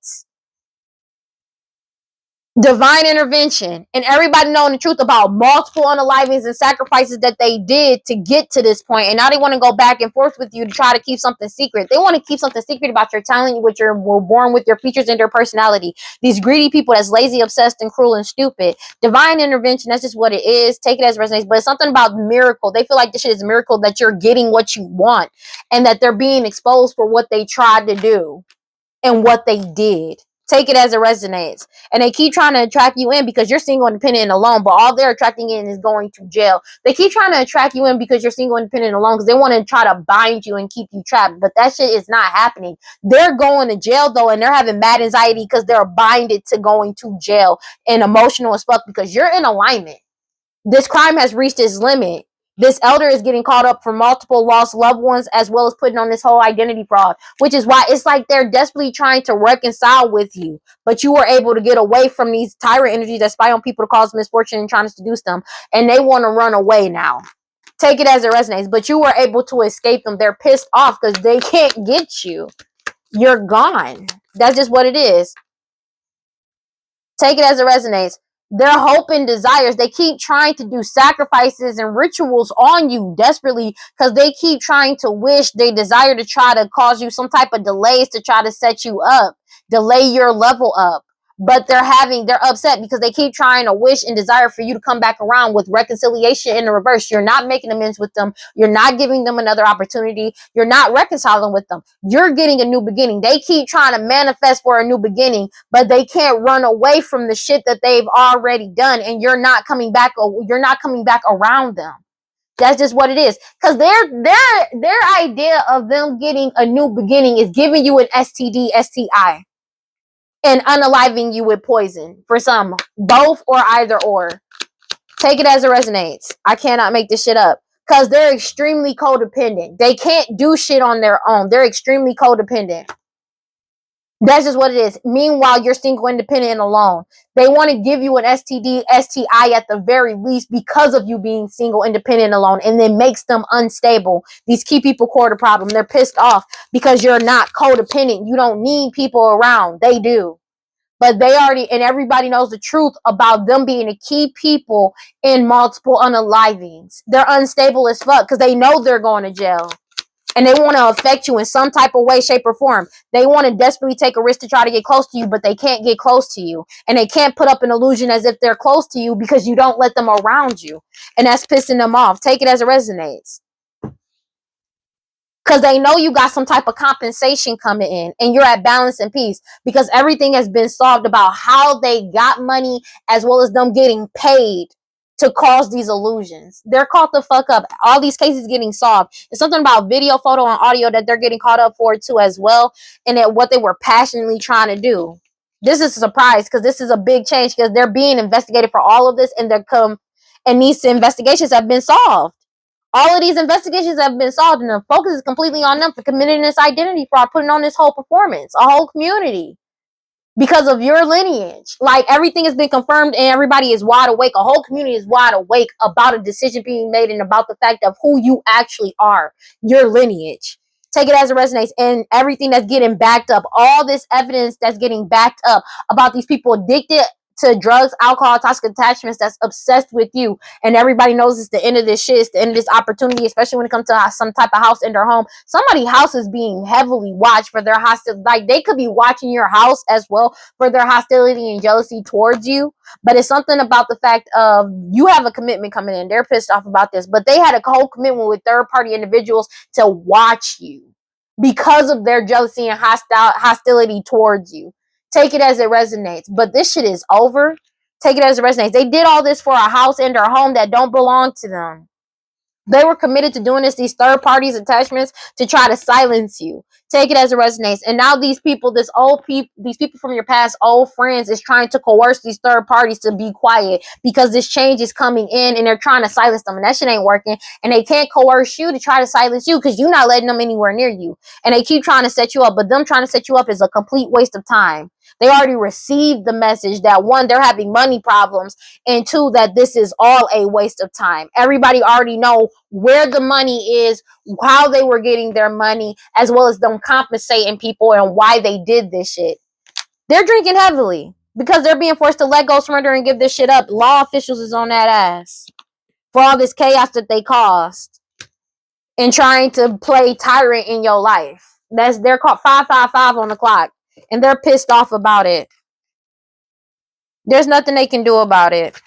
Divine intervention and everybody knowing the truth about multiple unalivings and sacrifices that they did to get to this point, and now they want to go back and forth with you to try to keep something secret. They want to keep something secret about your talent, what you're born with, your features and your personality. These greedy people that's lazy, obsessed, and cruel and stupid. Divine intervention, that's just what it is. Take it as resonates, but it's something about miracle. They feel like this shit is a miracle that you're getting what you want and that they're being exposed for what they tried to do and what they did. Take it as it resonates. And they keep trying to attract you in because you're single, independent, and alone, but all they're attracting in is going to jail. They keep trying to attract you in because you're single, independent, and alone because they want to try to bind you and keep you trapped. But that shit is not happening. They're going to jail, though, and they're having mad anxiety because they're binded to going to jail and emotional as fuck because you're in alignment. This crime has reached its limit. This elder is getting caught up for multiple lost loved ones as well as putting on this whole identity fraud, which is why it's like they're desperately trying to reconcile with you, but you were able to get away from these tyrant energies that spy on people to cause misfortune and trying to seduce them, and they want to run away now. Take it as it resonates, but you were able to escape them. They're pissed off because they can't get you. You're gone. That's just what it is. Take it as it resonates. Their hope and desires, they keep trying to do sacrifices and rituals on you desperately because they keep trying to wish, they desire to try to cause you some type of delays to try to set you up, delay your level up. But they're upset because they keep trying to wish and desire for you to come back around with reconciliation in the reverse. You're not making amends with them. You're not giving them another opportunity. You're not reconciling with them. You're getting a new beginning. They keep trying to manifest for a new beginning, but they can't run away from the shit that they've already done. And you're not coming back. You're not coming back around them. That's just what it is. Because their idea of them getting a new beginning is giving you an STD, STI. And unaliving you with poison. For some, both or either or. Take it as it resonates. I cannot make this shit up. Because they're extremely codependent. They can't do shit on their own. They're extremely codependent. That's just what it is. Meanwhile, you're single, independent, and alone. They want to give you an STD, STI at the very least because of you being single, independent, and alone. And it makes them unstable. These key people core the problem. They're pissed off because you're not codependent. You don't need people around. They do. But they already, and everybody knows the truth about them being a key people in multiple unalivings. They're unstable as fuck because they know they're going to jail. And they want to affect you in some type of way, shape, or form. They want to desperately take a risk to try to get close to you, but they can't get close to you. And they can't put up an illusion as if they're close to you because you don't let them around you. And that's pissing them off. Take it as it resonates. Because they know you got some type of compensation coming in and you're at balance and peace because everything has been solved about how they got money as well as them getting paid to cause these illusions. They're caught the fuck up. All these cases getting solved. It's something about video, photo, and audio that they're getting caught up for too as well, and that what they were passionately trying to do. This is a surprise because this is a big change because they're being investigated for all of this and these investigations have been solved. All of these investigations have been solved and the focus is completely on them for committing this identity fraud, putting on this whole performance, a whole community. Because of your lineage. Like everything has been confirmed and everybody is wide awake. A whole community is wide awake about a decision being made and about the fact of who you actually are. Your lineage. Take it as it resonates and everything that's getting backed up. All this evidence that's getting backed up about these people addicted to drugs, alcohol, toxic attachments that's obsessed with you. And everybody knows it's the end of this shit. It's the end of this opportunity, especially when it comes to some type of house in their home. Somebody's house is being heavily watched for their hostility. Like they could be watching your house as well for their hostility and jealousy towards you. But it's something about the fact of you have a commitment coming in. They're pissed off about this. But they had a whole commitment with third-party individuals to watch you because of their jealousy and hostility towards you. Take it as it resonates. But this shit is over. Take it as it resonates. They did all this for a house and their home that don't belong to them. They were committed to doing this, these third parties attachments to try to silence you. Take it as it resonates. And now these people from your past, old friends, is trying to coerce these third parties to be quiet because this change is coming in and they're trying to silence them. And that shit ain't working. And they can't coerce you to try to silence you because you're not letting them anywhere near you. And they keep trying to set you up. But them trying to set you up is a complete waste of time. They already received the message that one, they're having money problems, and two, that this is all a waste of time. Everybody already know where the money is, how they were getting their money, as well as them compensating people and why they did this shit. They're drinking heavily because they're being forced to let go, surrender, and give this shit up. Law officials is on that ass for all this chaos that they caused and trying to play tyrant in your life. They're called 555 on the clock. And they're pissed off about it. There's nothing they can do about it.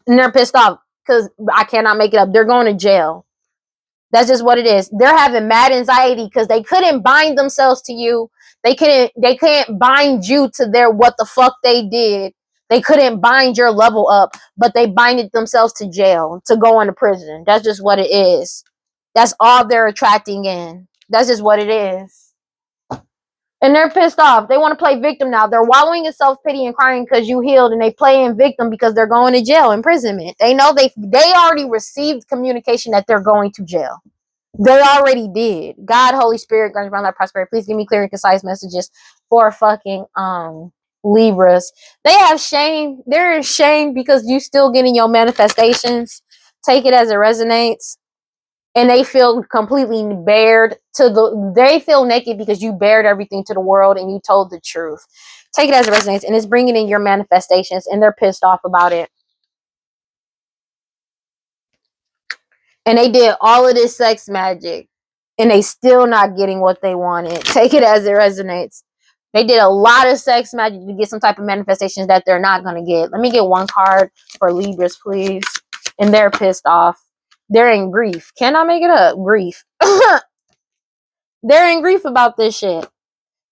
And they're pissed off because I cannot make it up. They're going to jail. That's just what it is. They're having mad anxiety because they couldn't bind themselves to you. They can't bind you to their what the fuck they did. They couldn't bind your level up, but they binded themselves to jail, to go into prison. That's just what it is. That's all they're attracting in. That's just what it is. And they're pissed off. They want to play victim now. They're wallowing in self-pity and crying because you healed, and they playing victim because they're going to jail, imprisonment. They know they already received communication that they're going to jail. They already did. God, Holy Spirit, grant around that prosperity. Please give me clear and concise messages for fucking Libras. They have shame. They're in shame because you still getting your manifestations. Take it as it resonates. And they feel completely bared they feel naked because you bared everything to the world and you told the truth. Take it as it resonates, and it's bringing in your manifestations, and they're pissed off about it. And they did all of this sex magic, and they still not getting what they wanted. Take it as it resonates. They did a lot of sex magic to get some type of manifestations that they're not going to get. Let me get one card for Libras, please. And they're pissed off. They're in grief. Can I make it up? Grief. They're in grief about this shit.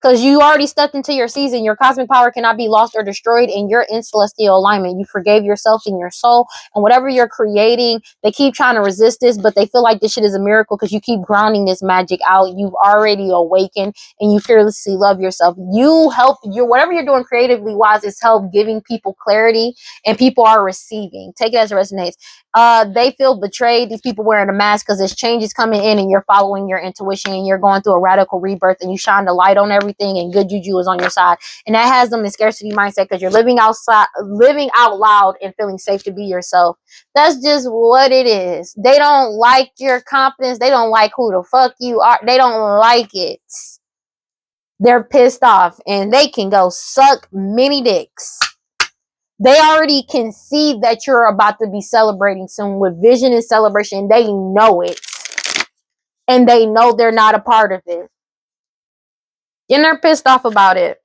Because you already stepped into your season. Your cosmic power cannot be lost or destroyed, and you're in celestial alignment. You forgave yourself and your soul, and whatever you're creating, they keep trying to resist this, but they feel like this shit is a miracle because you keep grounding this magic out. You've already awakened, and you fearlessly love yourself. You help whatever you're doing creatively wise is help giving people clarity, and people are receiving. Take it as it resonates. They feel betrayed. These people wearing a mask because there's changes coming in, and you're following your intuition, and you're going through a radical rebirth, and you shine the light on everything, and good juju is on your side. And that has them in scarcity mindset because you're living out loud and feeling safe to be yourself. That's just what it is. They don't like your confidence. They don't like who the fuck you are. They don't like it. They're pissed off, and they can go suck many dicks. They already can see that you're about to be celebrating soon with vision and celebration. They know it. And they know they're not a part of it. And they're pissed off about it.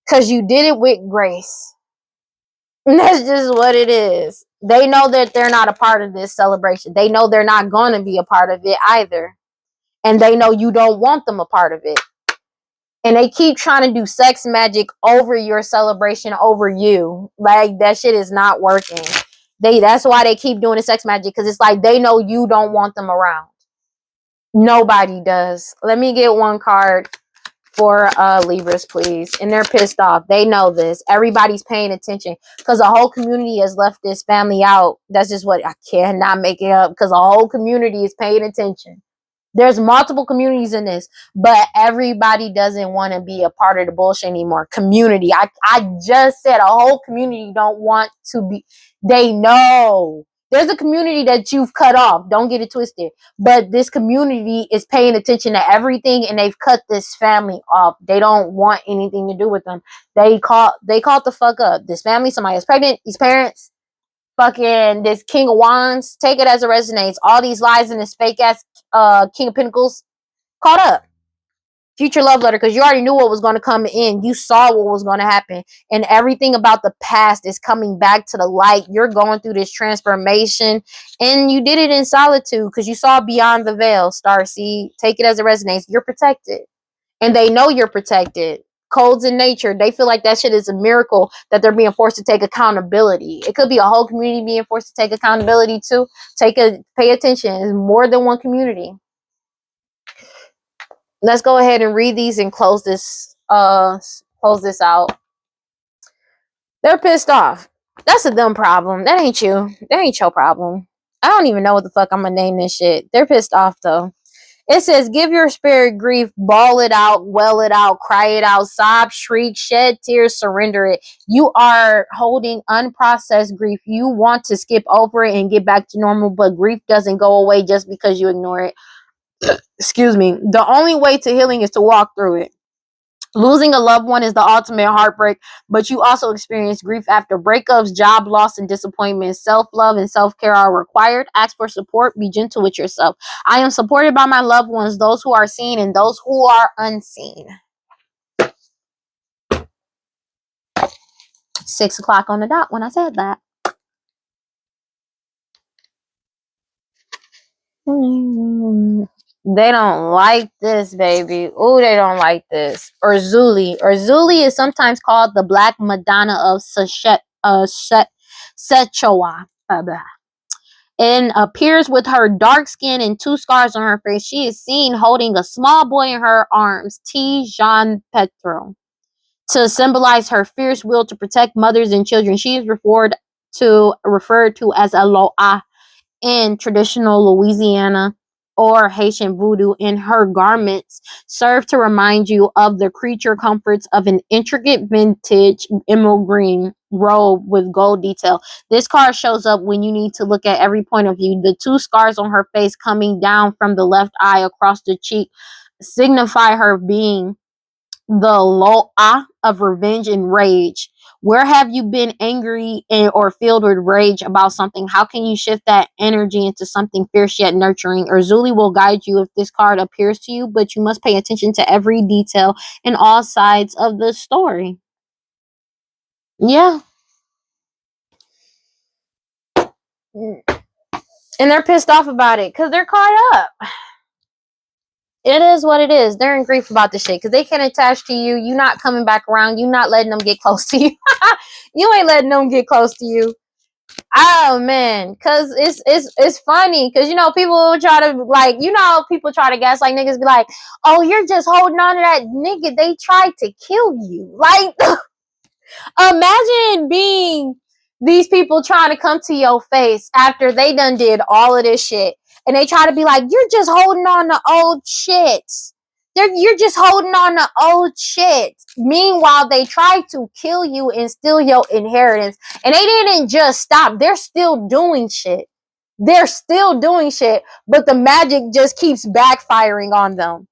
Because you did it with grace. And that's just what it is. They know that they're not a part of this celebration. They know they're not going to be a part of it either. And they know you don't want them a part of it. And they keep trying to do sex magic over your celebration, over you. Like, that shit is not working. That's why they keep doing the sex magic, because it's like they know you don't want them around. Nobody does. Let me get one card for Libras, please. And they're pissed off. They know this. Everybody's paying attention because the whole community has left this family out. That's just what I cannot make it up, because the whole community is paying attention. There's multiple communities in this, but everybody doesn't want to be a part of the bullshit anymore. Community. I just said a whole community don't want to be. They know. There's a community that you've cut off. Don't get it twisted. But this community is paying attention to everything, and they've cut this family off. They don't want anything to do with them. They called the fuck up. This family, somebody is pregnant, these parents, fucking this King of Wands, take it as it resonates. All these lies in this fake ass King of Pentacles, caught up. Future love letter, because you already knew what was going to come in. You saw what was going to happen, and everything about the past is coming back to the light. You're going through this transformation, and you did it in solitude because you saw beyond the veil. Starseed, take it as it resonates. You're protected, and they know you're protected. Codes in nature, they feel like that shit is a miracle that they're being forced to take accountability. It could be a whole community being forced to take accountability too. Pay attention. It's more than one community. Let's go ahead and read these and close this out. They're pissed off. That's a them problem. That ain't you. That ain't your problem. I don't even know what the fuck I'm gonna name this shit. They're pissed off though. It says, give your spirit grief, bawl it out, well it out, cry it out, sob, shriek, shed tears, surrender it. You are holding unprocessed grief. You want to skip over it and get back to normal, but grief doesn't go away just because you ignore it. Excuse me. The only way to healing is to walk through it. Losing a loved one is the ultimate heartbreak, but you also experience grief after breakups, job loss, and disappointment. Self-love and self-care are required. Ask for support. Be gentle with yourself. I am supported by my loved ones, those who are seen and those who are unseen. 6 o'clock on the dot when I said that. They don't like this, baby. Oh, they don't like this. Urzuli is sometimes called the Black Madonna of Sechowa. And appears with her dark skin and 2 scars on her face. She is seen holding a small boy in her arms, T. Jean Petro, to symbolize her fierce will to protect mothers and children. She is referred to as a Loa in traditional Louisiana or Haitian voodoo, and her garments serve to remind you of the creature comforts of an intricate vintage emerald green robe with gold detail. This card shows up when you need to look at every point of view. The 2 scars on her face coming down from the left eye across the cheek signify her being the Loa of revenge and rage. Where have you been angry or filled with rage about something? How can you shift that energy into something fierce yet nurturing? Urzuli will guide you if this card appears to you, but you must pay attention to every detail and all sides of the story. Yeah. And they're pissed off about it because they're caught up. It is what it is. They're in grief about this shit because they can't attach to you. You not coming back around. You not letting them get close to you. You ain't letting them get close to you. Oh man, cause it's funny, cause you know people try to like, you know, people try to guess like niggas be like, oh, you're just holding on to that nigga. They tried to kill you. Like, imagine being these people trying to come to your face after they done did all of this shit, and they try to be like, you're just holding on to old shit. You're just holding on to old shit. Meanwhile, they tried to kill you and steal your inheritance. And they didn't just stop. They're still doing shit. They're still doing shit. But the magic just keeps backfiring on them.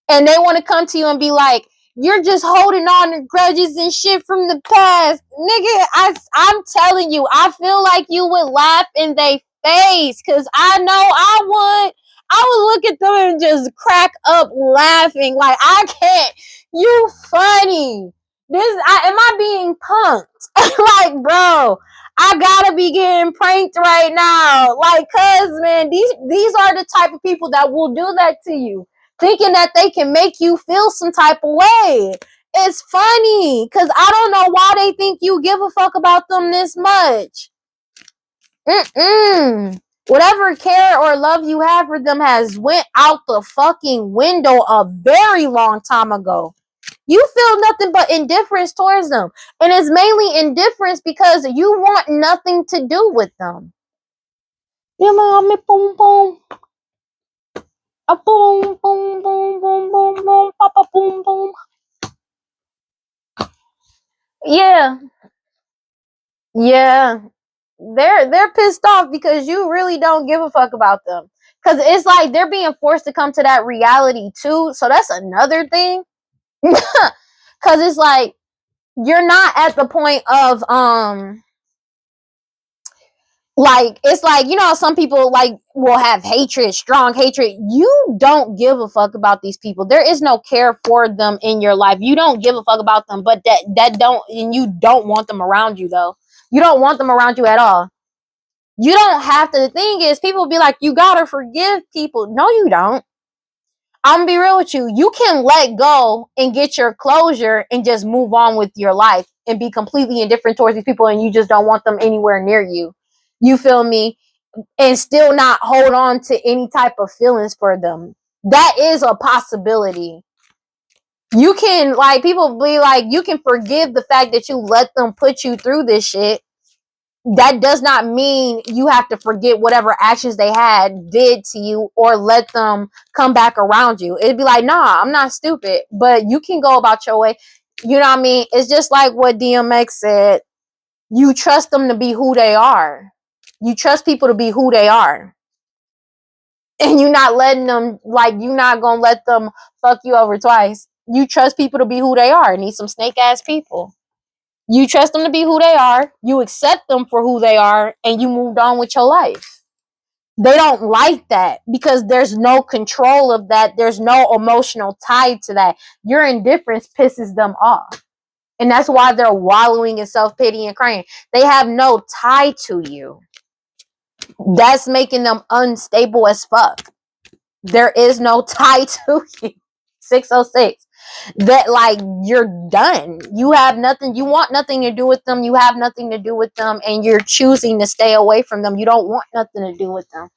And they want to come to you and be like, you're just holding on to grudges and shit from the past. Nigga, I'm telling you, I feel like you would laugh in their face. Because I know I would. I would look at them and just crack up laughing. Like, I can't. You funny. Am I being punked? Like, bro, I gotta be getting pranked right now. Like, cuz, man, these are the type of people that will do that to you, thinking that they can make you feel some type of way. It's funny because I don't know why they think you give a fuck about them this much. Whatever care or love you have for them has went out the fucking window a very long time ago. You feel nothing but indifference towards them. And it's mainly indifference because you want nothing to do with them. Yeah, mommy, boom, boom. A boom, boom, boom, boom, boom, boom, papa, boom, boom. Yeah. Yeah. They're pissed off because you really don't give a fuck about them. Cause it's like they're being forced to come to that reality too. So that's another thing. Cause it's like you're not at the point of like, it's like, you know, some people like will have hatred, strong hatred. You don't give a fuck about these people. There is no care for them in your life. You don't give a fuck about them, but that don't, and you don't want them around you though. You don't want them around you at all. You don't have to. The thing is, people be like, you gotta forgive people. No, you don't. I'm gonna be real with you. You can let go and get your closure and just move on with your life and be completely indifferent towards these people, and you just don't want them anywhere near you. You feel me? And still not hold on to any type of feelings for them. That is a possibility. You can, like, people be like, you can forgive the fact that you let them put you through this shit. That does not mean you have to forget whatever actions they did to you or let them come back around you. It'd be like, nah, I'm not stupid, but you can go about your way. You know what I mean? It's just like what DMX said. You trust them to be who they are. You trust people to be who they are. And you're not letting them, like, you're not gonna let them fuck you over twice. You trust people to be who they are. Need some snake ass people. You trust them to be who they are. You accept them for who they are, and you moved on with your life. They don't like that because there's no control of that. There's no emotional tie to that. Your indifference pisses them off. And that's why they're wallowing in self-pity and crying. They have no tie to you. That's making them unstable as fuck. There is no tie to you. 606. That like you're done. You have nothing, you want nothing to do with them, you have nothing to do with them, and you're choosing to stay away from them. You don't want nothing to do with them.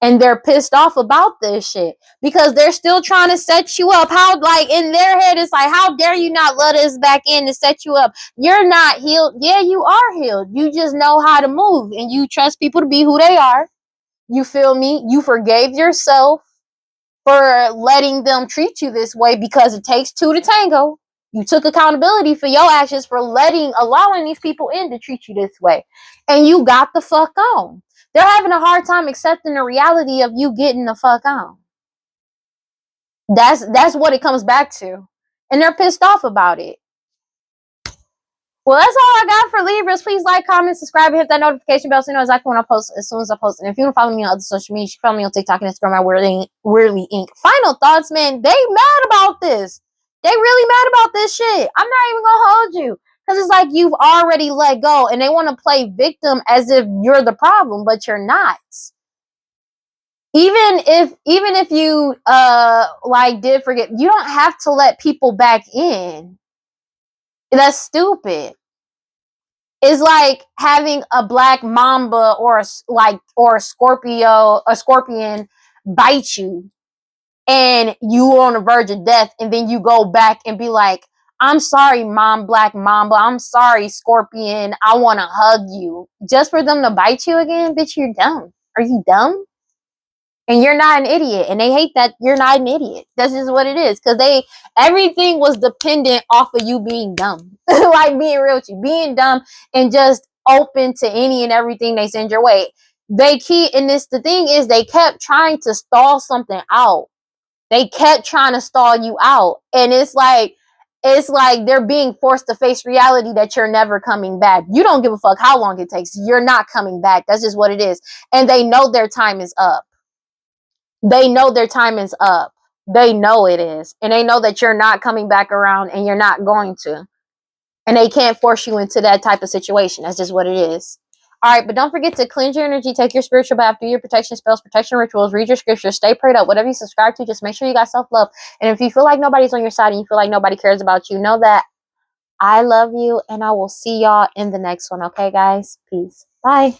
And they're pissed off about this shit because they're still trying to set you up. How, like, in their head, it's like, how dare you not let us back in to set you up? You're not healed. Yeah, you are healed. You just know how to move and you trust people to be who they are. You feel me? You forgave yourself for letting them treat you this way because it takes two to tango. You took accountability for your actions for allowing these people in to treat you this way. And you got the fuck on. They're having a hard time accepting the reality of you getting the fuck on. That's what it comes back to. And they're pissed off about it. Well, that's all I got for Libras. Please like, comment, subscribe, and hit that notification bell so you know exactly when I post as soon as I post. And if you want to follow me on other social media, you can follow me on TikTok and Instagram at WeirdLee Inc. Final thoughts, man. They mad about this. They really mad about this shit. I'm not even gonna hold you. Because it's like you've already let go and they want to play victim as if you're the problem, but you're not. Even if you like did forget, you don't have to let people back in. That's stupid. It's like having a black mamba or a scorpion bite you and you on the verge of death, and then you go back and be like, I'm sorry, black mamba, I'm sorry, scorpion, I want to hug you, just for them to bite you again. Bitch, you're dumb. Are you dumb? And you're not an idiot, and they hate that you're not an idiot. That's just what it is, because everything was dependent off of you being dumb. Like, being real with you, being dumb and just open to any and everything they send your way. The thing is, they kept trying to stall something out. They kept trying to stall you out, and it's like they're being forced to face reality that you're never coming back. You don't give a fuck how long it takes. You're not coming back. That's just what it is. And they know their time is up. They know their time is up. They know it is. And they know that you're not coming back around, and you're not going to. And they can't force you into that type of situation. That's just what it is. All right, but don't forget to cleanse your energy, take your spiritual bath, do your protection spells, protection rituals, read your scriptures, stay prayed up. Whatever you subscribe to, just make sure you got self-love. And if you feel like nobody's on your side and you feel like nobody cares about you, know that I love you, and I will see y'all in the next one. Okay, guys? Peace. Bye.